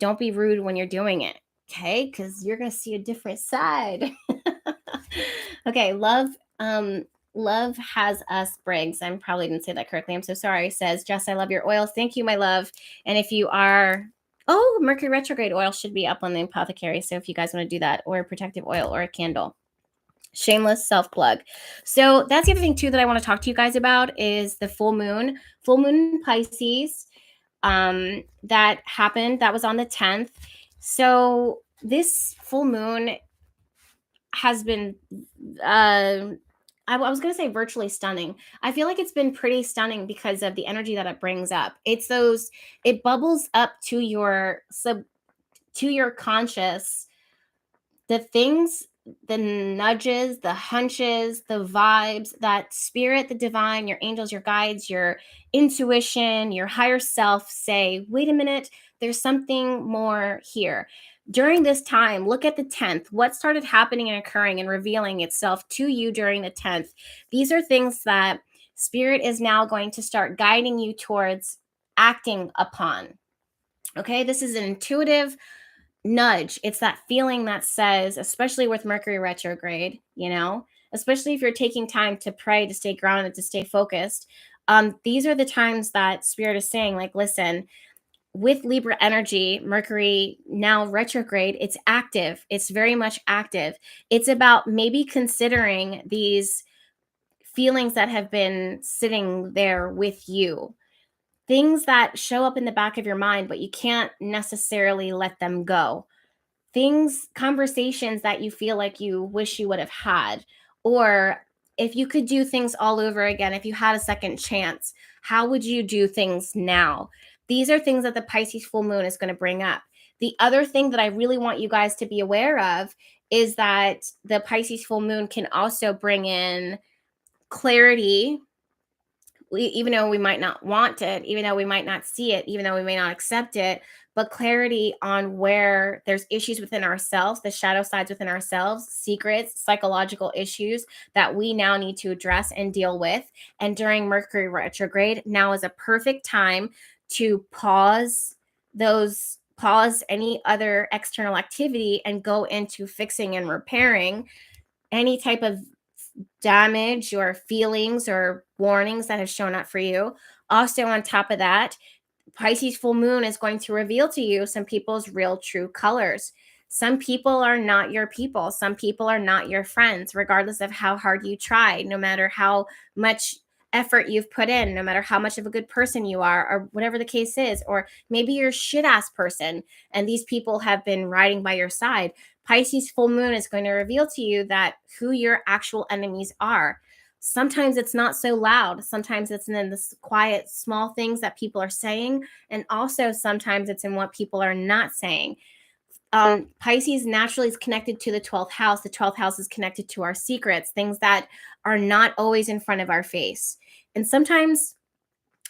don't be rude when you're doing it. Okay? Because you're going to see a different side. Okay. Love has us Briggs. I probably didn't say that correctly. I'm so sorry. Says, Jess, I love your oils. Thank you, my love. And if you are, Mercury Retrograde oil should be up on the apothecary. So if you guys want to do that, or a protective oil or a candle. Shameless self-plug. So that's the other thing too that I want to talk to you guys about is the full moon in Pisces that happened. That was on the 10th. So this full moon has been I was going to say virtually stunning. I feel like it's been pretty stunning because of the energy that it brings up. It bubbles up to your conscious, the things, the nudges, the hunches, the vibes, that spirit, the divine, your angels, your guides, your intuition, your higher self say, wait a minute, there's something more here. During this time, look at the 10th. What started happening and occurring and revealing itself to you during the 10th? These are things that spirit is now going to start guiding you towards acting upon. Okay, this is an intuitive nudge. It's that feeling that says, especially with Mercury retrograde, especially if you're taking time to pray, to stay grounded, to stay focused. These are the times that spirit is saying, like, listen, with Libra energy, Mercury now retrograde, it's active. It's very much active. It's about maybe considering these feelings that have been sitting there with you, things that show up in the back of your mind, but you can't necessarily let them go. Conversations that you feel like you wish you would have had, or if you could do things all over again, if you had a second chance, how would you do things now? These are things that the Pisces full moon is going to bring up. The other thing that I really want you guys to be aware of is that the Pisces full moon can also bring in clarity, even though we might not want it, even though we might not see it, even though we may not accept it, but clarity on where there's issues within ourselves, the shadow sides within ourselves, secrets, psychological issues that we now need to address and deal with. And during Mercury retrograde, now is a perfect time to pause any other external activity and go into fixing and repairing any type of damage or feelings or warnings that have shown up for you. Also, on top of that, Pisces full moon is going to reveal to you some people's real true colors. Some people are not your people. Some people are not your friends, regardless of how hard you try, no matter how much effort you've put in, no matter how much of a good person you are, or whatever the case is. Or maybe you're a shit ass person and these people have been riding by your side. Pisces full moon is going to reveal to you that who your actual enemies are. Sometimes it's not so loud. Sometimes it's in the quiet, small things that people are saying. And also sometimes it's in what people are not saying. Pisces naturally is connected to the 12th house. The 12th house is connected to our secrets, things that are not always in front of our face. And sometimes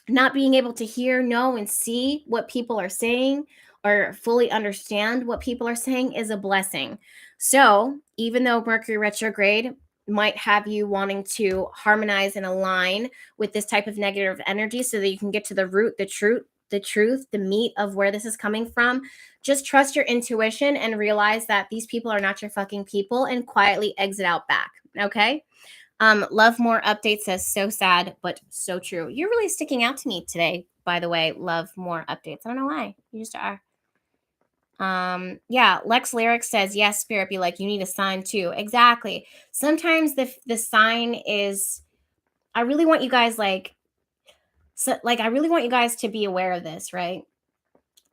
not being able to hear, know, and see what people are saying or fully understand what people are saying is a blessing. So even though Mercury retrograde might have you wanting to harmonize and align with this type of negative energy so that you can get to the root, the truth, the meat of where this is coming from, just trust your intuition and realize that these people are not your fucking people and quietly exit out back. Okay. Love more updates says so sad, but so true. You're really sticking out to me today, by the way. Love more updates. I don't know why. You just are. Yeah, Lex Lyric says, yes, spirit, be like, you need a sign too. Exactly. Sometimes the sign is, I really want you guys I really want you guys to be aware of this, right?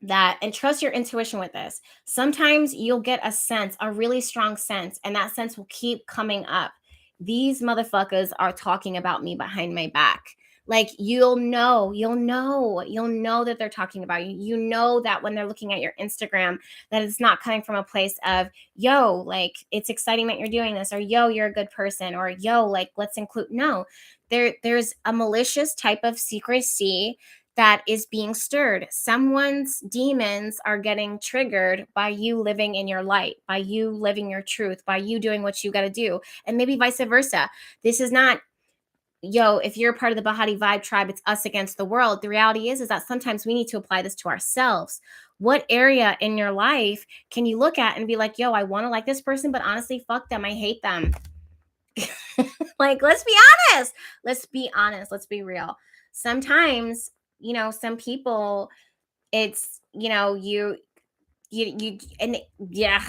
That, and trust your intuition with this. Sometimes you'll get a sense, a really strong sense, and that sense will keep coming up. These motherfuckers are talking about me behind my back. Like you'll know that they're talking about you. You know that when they're looking at your Instagram, that it's not coming from a place of, yo, like it's exciting that you're doing this, or yo, you're a good person, or yo, like let's include. No, there's a malicious type of secrecy that is being stirred. Someone's demons are getting triggered by you living in your light, by you living your truth, by you doing what you got to do. And maybe vice versa. This is not, yo, if you're part of the Bahati Vibe tribe, it's us against the world. The reality is that sometimes we need to apply this to ourselves. What area in your life can you look at and be like, yo, I want to like this person, but honestly, fuck them. I hate them. Like, let's be honest. Let's be honest. Let's be real. Sometimes, some people, it's, you, and yeah,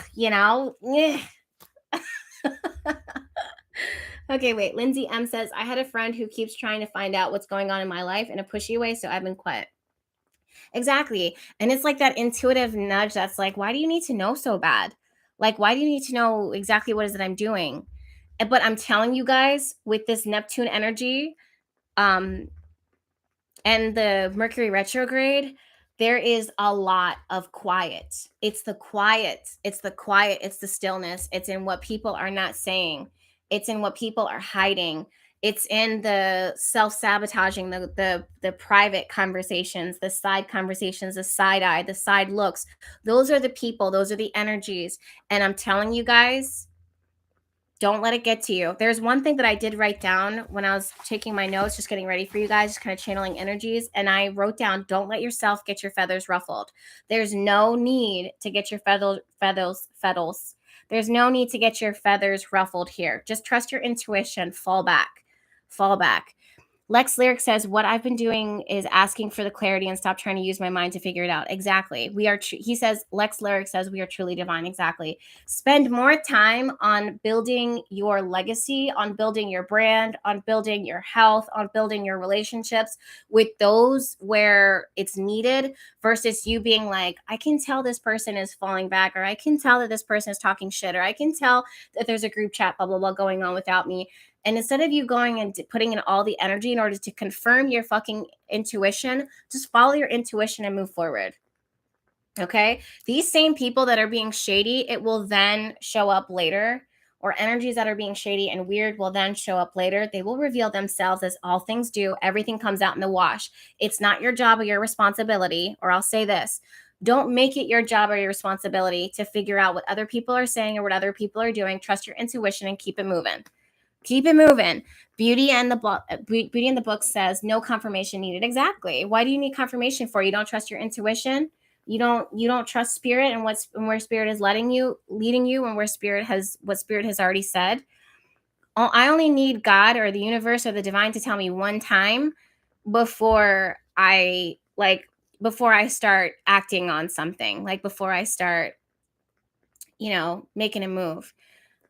Okay, wait. Lindsay M says, I had a friend who keeps trying to find out what's going on in my life in a pushy way, so I've been quiet. Exactly. And it's like that intuitive nudge that's like, why do you need to know so bad? Like, why do you need to know exactly what is it I'm doing? But I'm telling you guys, with this Neptune energy, and the Mercury retrograde, there is a lot of quiet. It's the quiet. It's the quiet. It's the stillness. It's in what people are not saying. It's in what people are hiding. It's in the self-sabotaging, the private conversations, the side conversations, the side eye, the side looks. Those are the people. Those are the energies. And I'm telling you guys, don't let it get to you. There's one thing that I did write down when I was taking my notes, just getting ready for you guys, just kind of channeling energies. And I wrote down, don't let yourself get your feathers ruffled. There's no need to get your feathers. There's no need to get your feathers ruffled here. Just trust your intuition. Fall back. Lex Lyric says, what I've been doing is asking for the clarity and stop trying to use my mind to figure it out. Exactly. He says, Lex Lyric says, we are truly divine. Exactly. Spend more time on building your legacy, on building your brand, on building your health, on building your relationships with those where it's needed versus you being like, I can tell this person is falling back, or I can tell that this person is talking shit, or I can tell that there's a group chat, blah, blah, blah going on without me. And instead of you going and putting in all the energy in order to confirm your fucking intuition, just follow your intuition and move forward. Okay? These same people that are being shady, it will then show up later, or energies that are being shady and weird will then show up later. They will reveal themselves, as all things do. Everything comes out in the wash. It's not your job or your responsibility, or I'll say this. Don't make it your job or your responsibility to figure out what other people are saying or what other people are doing. Trust your intuition and keep it moving. Keep it moving. Beauty and the book says no confirmation needed. Exactly. Why do you need confirmation for? You don't trust your intuition. You don't trust spirit and where spirit is leading you, and what spirit has already said. I only need God or the universe or the divine to tell me one time before I start acting on something. Like before I start, making a move.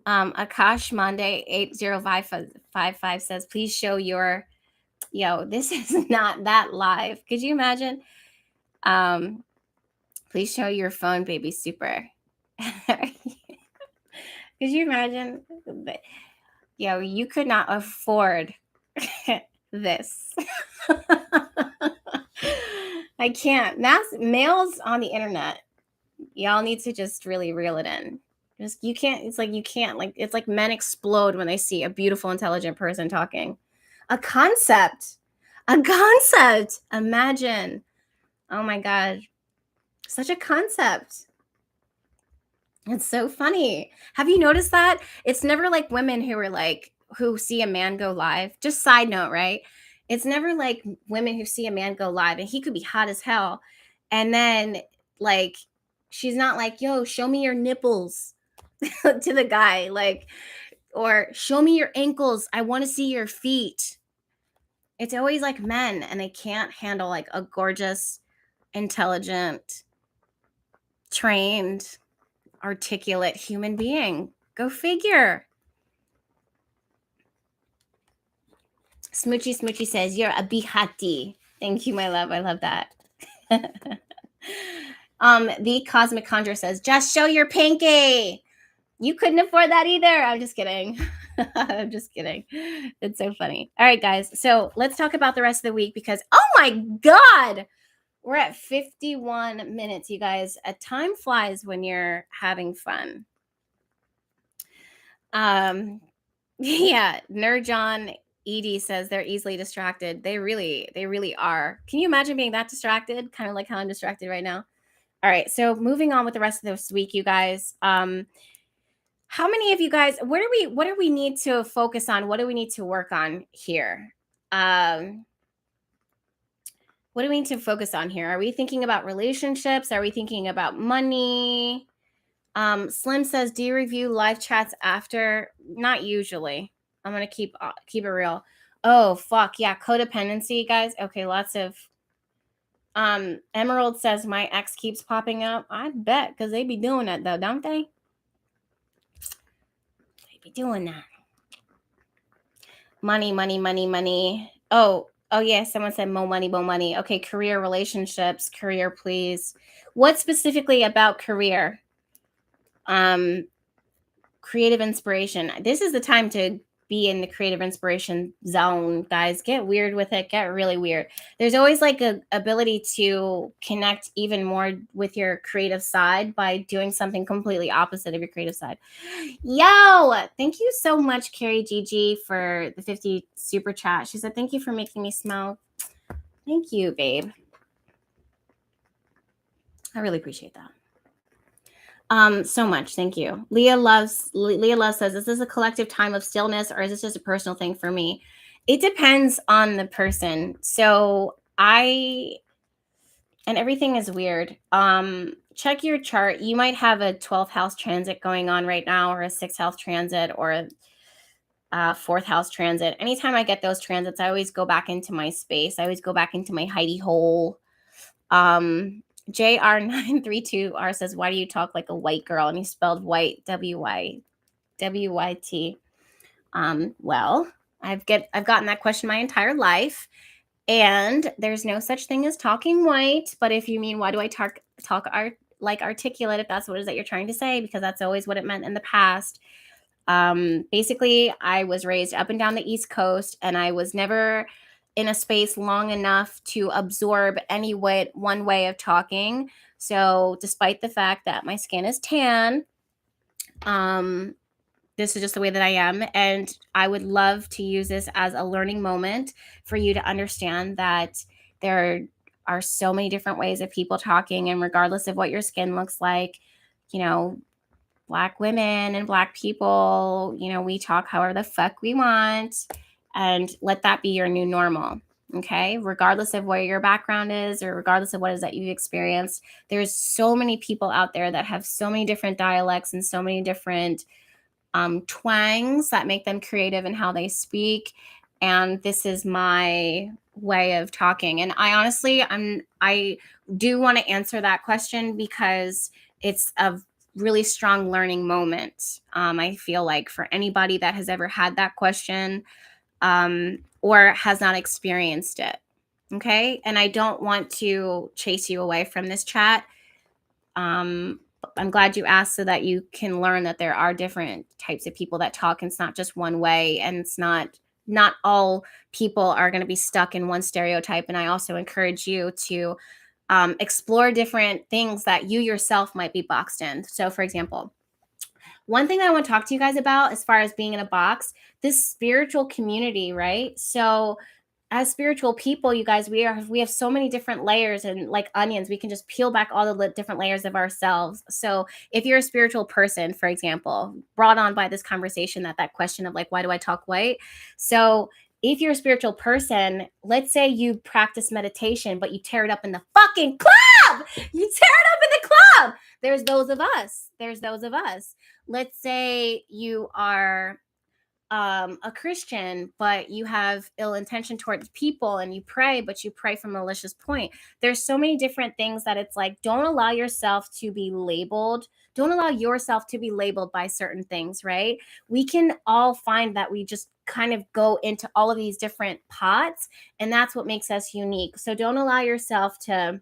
Akash Monday 8055 says, please show your, this is not that live. Could you imagine? Please show your phone, baby super. Could you imagine? You could not afford this. I can't. Males on the internet, y'all need to just really reel it in. You can't, it's like men explode when they see a beautiful, intelligent person talking. A concept. Imagine. Oh my God. Such a concept. It's so funny. Have you noticed that? It's never like women who see a man go live. Just side note, right? It's never like women who see a man go live and he could be hot as hell. And then like, she's not like, yo, show me your nipples to the guy. Or show me your ankles. I want to see your feet. It's always like men, and they can't handle like a gorgeous, intelligent, trained, articulate human being. Go figure. Smoochy says, you're a bihati. Thank you, my love. I love that. The Cosmic Conjure says, just show your pinky. You couldn't afford that either. I'm just kidding. I'm just kidding. It's so funny. All right, guys. So let's talk about the rest of the week because, oh my God, we're at 51 minutes, you guys. Time flies when you're having fun. Yeah, Nerd John Edie says they're easily distracted. They really are. Can you imagine being that distracted? Kind of like how I'm distracted right now. All right, so moving on with the rest of this week, you guys. How many of you guys, what do we need to focus on? What do we need to work on here? What do we need to focus on here? Are we thinking about relationships? Are we thinking about money? Slim says, do you review live chats after? Not usually. I'm going to keep it real. Oh, fuck. Yeah. Codependency, guys. Okay. Lots of, Emerald says, my ex keeps popping up. I bet, because they be doing that though, don't they? They be doing that. Money. Oh yeah. Someone said more money. Okay. Career, relationships, career, please. What specifically about career? Creative inspiration. This is the time to be in the creative inspiration zone, guys. Get weird with it. Get really weird. There's always like a ability to connect even more with your creative side by doing something completely opposite of your creative side. Yo, thank you so much, Carrie Gigi, for the 50 super chat. She said, thank you for making me smile. Thank you, babe. I really appreciate that. So much. Thank you. Leah Love says, is this a collective time of stillness or is this just a personal thing for me? It depends on the person. So and everything is weird. Check your chart. You might have a 12th house transit going on right now, or a 6th house transit, or a 4th house transit. Anytime I get those transits, I always go back into my space. I always go back into my hidey hole. JR932R says, why do you talk like a white girl? And he spelled white, WYT. Well, I've gotten that question my entire life, and there's no such thing as talking white. But if you mean, why do I talk like articulate, if that's what it is that you're trying to say, because that's always what it meant in the past. Basically, I was raised up and down the East Coast, and I was never in a space long enough to absorb one way of talking. So despite the fact that my skin is tan, this is just the way that I am. And I would love to use this as a learning moment for you to understand that there are so many different ways of people talking. And regardless of what your skin looks like, Black women and Black people, we talk however the fuck we want. And let that be your new normal, okay? Regardless of where your background is or regardless of what it is that you've experienced, there's so many people out there that have so many different dialects and so many different twangs that make them creative in how they speak. And this is my way of talking. And I honestly, I do want to answer that question because it's of really strong learning moment. I feel like for anybody that has ever had that question or has not experienced it. Okay. And I don't want to chase you away from this chat. I'm glad you asked so that you can learn that there are different types of people that talk. And it's not just one way, and it's not all people are going to be stuck in one stereotype. And I also encourage you to explore different things that you yourself might be boxed in. So, for example, one thing that I want to talk to you guys about as far as being in a box, this spiritual community, right? So as spiritual people, you guys, we have so many different layers, and like onions, we can just peel back all the different layers of ourselves. So if you're a spiritual person, for example, brought on by this conversation, that question of like, why do I talk white? So if you're a spiritual person, let's say you practice meditation, but you tear it up in the fucking club. You tear it up in the club. There's those of us. Let's say you are a Christian, but you have ill intention towards people and you pray, but you pray from a malicious point. There's so many different things that it's like, don't allow yourself to be labeled. Don't allow yourself to be labeled by certain things, right? We can all find that we just kind of go into all of these different pots, and that's what makes us unique. So don't allow yourself to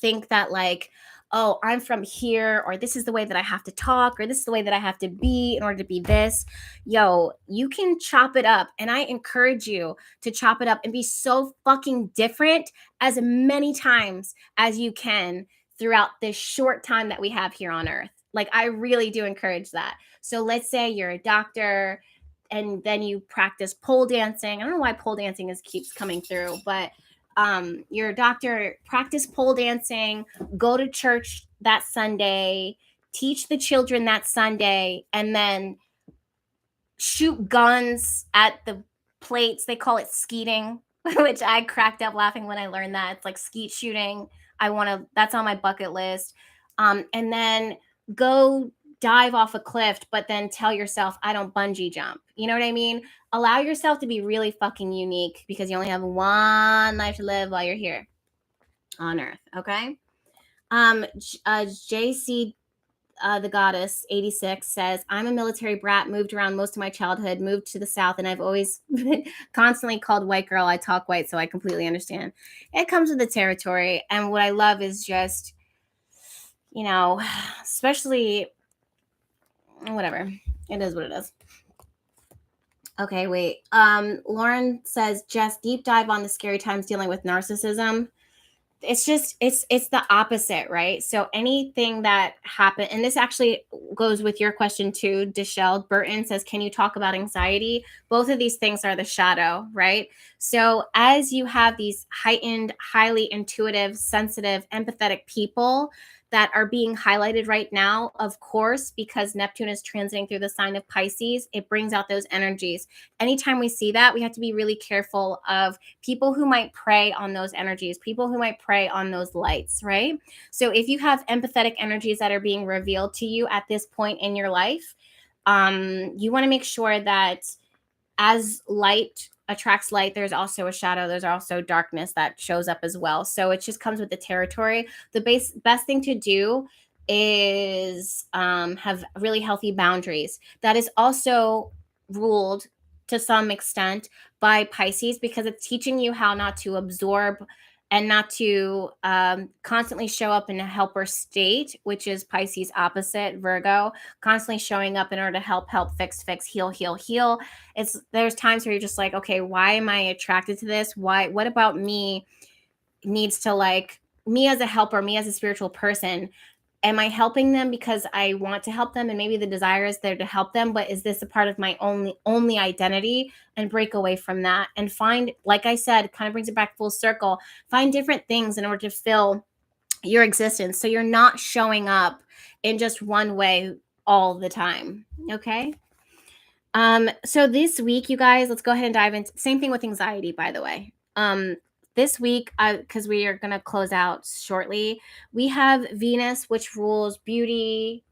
think that like, oh, I'm from here, or this is the way that I have to talk, or this is the way that I have to be in order to be this. Yo, you can chop it up. And I encourage you to chop it up and be so fucking different as many times as you can throughout this short time that we have here on Earth. Like, I really do encourage that. So let's say you're a doctor and then you practice pole dancing. I don't know why pole dancing keeps coming through, but you're a doctor, practice pole dancing, go to church that Sunday, teach the children that Sunday, and then shoot guns at the plates. They call it skeeting, which I cracked up laughing when I learned that. It's like skeet shooting. That's on my bucket list. And then go dive off a cliff, but then tell yourself, I don't bungee jump. You know what I mean? Allow yourself to be really fucking unique, because you only have one life to live while you're here on Earth. Okay. JC, the goddess 86 says, I'm a military brat, moved around most of my childhood, moved to the South, and I've always been constantly called white girl. I talk white, so I completely understand. It comes with the territory. And what I love is just, especially whatever. It is what it is. Okay, wait. Lauren says, Jess, deep dive on the scary times dealing with narcissism. It's the opposite, right? So anything that happened, and this actually goes with your question too, Deshelle Burton says, can you talk about anxiety? Both of these things are the shadow, right? So as you have these heightened, highly intuitive, sensitive, empathetic people that are being highlighted right now, of course, because Neptune is transiting through the sign of Pisces, it brings out those energies. Anytime we see that, we have to be really careful of people who might prey on those energies, people who might prey on those lights, right? So if you have empathetic energies that are being revealed to you at this point in your life, you want to make sure that as light attracts light, there's also a shadow, there's also darkness that shows up as well. So it just comes with the territory. The best thing to do is have really healthy boundaries. That is also ruled to some extent by Pisces, because it's teaching you how not to absorb and not to constantly show up in a helper state, which is Pisces opposite, Virgo, constantly showing up in order to help, fix, heal. There's times where you're just like, okay, why am I attracted to this? What about me needs to, like, me as a helper, me as a spiritual person, am I helping them because I want to help them and maybe the desire is there to help them, but is this a part of my only identity? And break away from that and find, like I said, kind of brings it back full circle, find different things in order to fill your existence, so you're not showing up in just one way all the time. Okay. So this week, you guys, let's go ahead and dive into, same thing with anxiety, by the way. This week, because we are going to close out shortly, we have Venus, which rules beauty,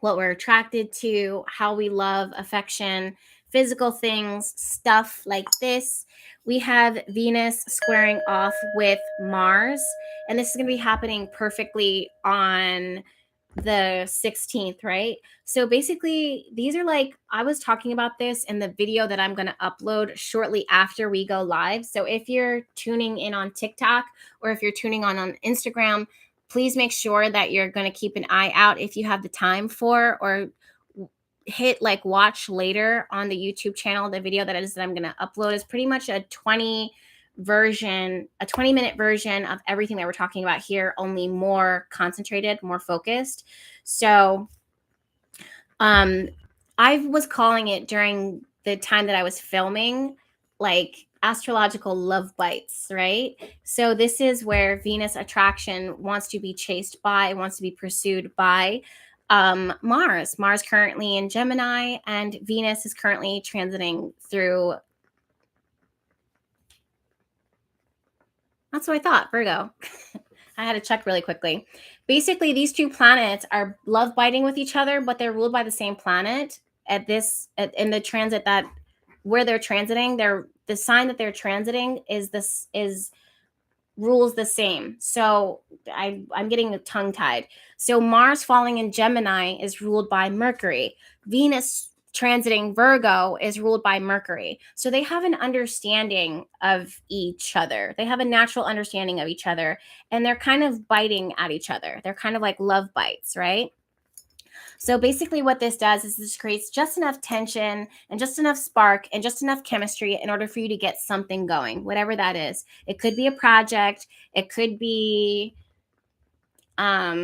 what we're attracted to, how we love, affection, physical things, stuff like this. We have Venus squaring off with Mars, and this is going to be happening perfectly on the 16th, right? So basically, these are like, I was talking about this in the video that I'm going to upload shortly after we go live. So if you're tuning in on TikTok or if you're tuning on Instagram, please make sure that you're going to keep an eye out if you have the time for, or hit like watch later on the YouTube channel. The video that I'm going to upload is pretty much a 20-minute version of everything that we're talking about here, only more concentrated, more focused. So I was calling it during the time that I was filming, like astrological love bites, right? So this is where Venus attraction wants to be chased by, wants to be pursued by Mars. Mars currently in Gemini, and Venus is currently transiting through. That's what I thought, Virgo. I had to check really quickly. Basically, these two planets are love biting with each other, but they're ruled by the same planet in the transit that where they're transiting. The sign that they're transiting is rules the same. So I'm getting tongue tied. So Mars falling in Gemini is ruled by Mercury. Venus transiting Virgo is ruled by Mercury. So they have an understanding of each other. They have a natural understanding of each other, and they're kind of biting at each other. They're kind of like love bites, right? So basically what this does is this creates just enough tension and just enough spark and just enough chemistry in order for you to get something going, whatever that is. It could be a project. It could be, I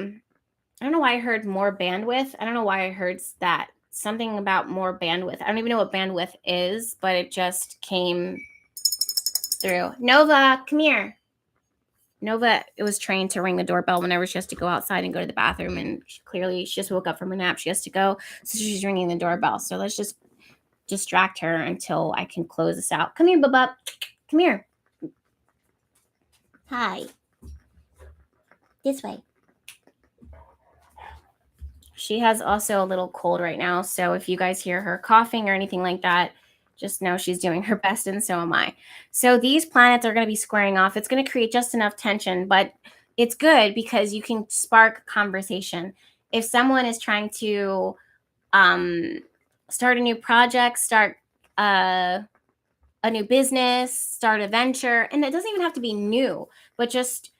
don't know why I heard more bandwidth. I don't know why I heard that. Something about more bandwidth. I don't even know what bandwidth is, but it just came through. Nova, come here. Nova was trained to ring the doorbell whenever she has to go outside and go to the bathroom. And she just woke up from her nap. She has to go. So she's ringing the doorbell. So let's just distract her until I can close this out. Come here, Bubba. Come here. Hi. This way. She has also a little cold right now. So if you guys hear her coughing or anything like that, just know she's doing her best, and so am I. So these planets are going to be squaring off. It's going to create just enough tension, but it's good because you can spark conversation. If someone is trying to start a new project, start a new business, start a venture, and it doesn't even have to be new, but just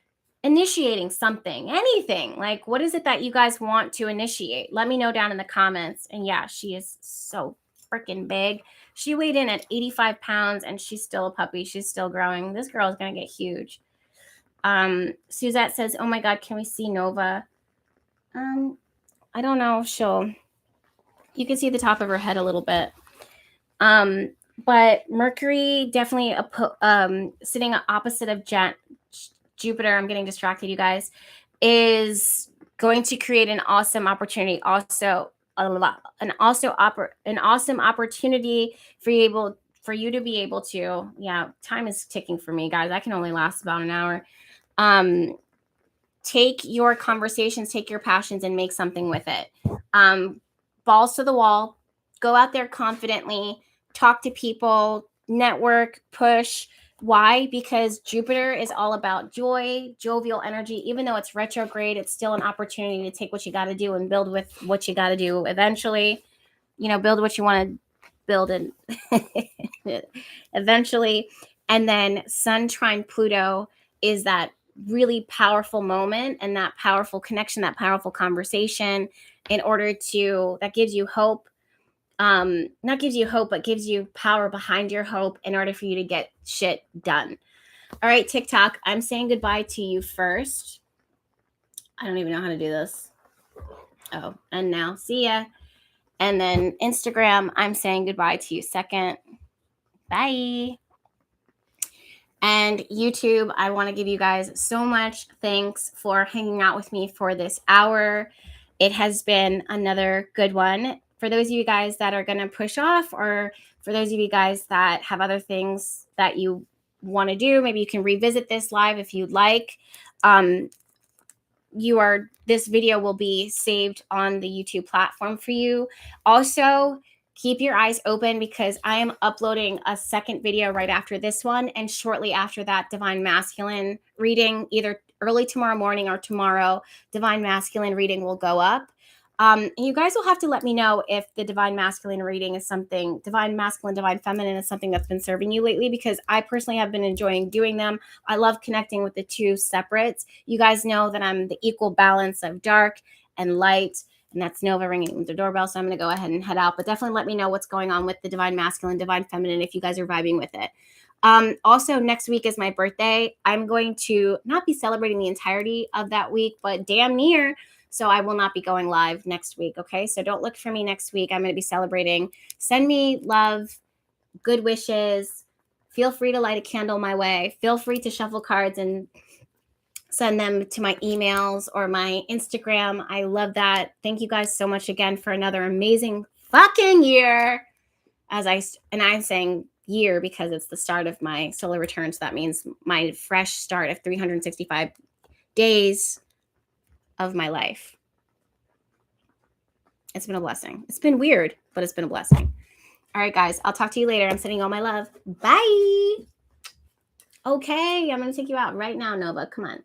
initiating something, anything. Like, what is it that you guys want to initiate? Let me know down in the comments. And yeah, she is so freaking big. She weighed in at 85 pounds and she's still a puppy. She's still growing. This girl is going to get huge. Suzette says, oh my God, can we see Nova? I don't know. You can see the top of her head a little bit. But Mercury definitely sitting opposite of Jupiter, I'm getting distracted, you guys, is going to create an awesome opportunity. An awesome opportunity for you to be able to. Yeah, time is ticking for me, guys. I can only last about an hour. Take your conversations, take your passions, and make something with it. Balls to the wall. Go out there confidently. Talk to people. Network. Push. Why? Because Jupiter is all about joy, jovial energy. Even though it's retrograde, it's still an opportunity to take what you got to do and build with what you got to do eventually. Build what you want to build and eventually. And then Sun trine Pluto is that really powerful moment and that powerful connection, that powerful conversation that gives you hope. Not gives you hope, but gives you power behind your hope in order for you to get shit done. All right, TikTok, I'm saying goodbye to you first. I don't even know how to do this. Oh, and now see ya. And then Instagram, I'm saying goodbye to you second. Bye. And YouTube, I want to give you guys so much thanks for hanging out with me for this hour. It has been another good one. For those of you guys that are going to push off, or for those of you guys that have other things that you want to do, maybe you can revisit this live if you'd like. This video will be saved on the YouTube platform for you. Also, keep your eyes open because I am uploading a second video right after this one, and shortly after that, Divine Masculine reading, either early tomorrow morning or tomorrow, Divine Masculine reading will go up. You guys will have to let me know if the Divine Masculine reading is something, Divine Masculine, Divine Feminine is something that's been serving you lately, because I personally have been enjoying doing them. I love connecting with the two separates. You guys know that I'm the equal balance of dark and light, and that's Nova ringing the doorbell, so I'm going to go ahead and head out. But definitely let me know what's going on with the Divine Masculine, Divine Feminine, if you guys are vibing with it. Also, next week is my birthday. I'm going to not be celebrating the entirety of that week, but damn near. So I will not be going live next week, okay? So don't look for me next week. I'm going to be celebrating. Send me love, good wishes. Feel free to light a candle my way. Feel free to shuffle cards and send them to my emails or my Instagram. I love that. Thank you guys so much again for another amazing fucking year. I'm saying year because it's the start of my solar return. So that means my fresh start of 365 days of my life. It's been a blessing. It's been weird, but it's been a blessing. All right, guys, I'll talk to you later. I'm sending all my love. Bye. Okay, I'm going to take you out right now, Nova. Come on.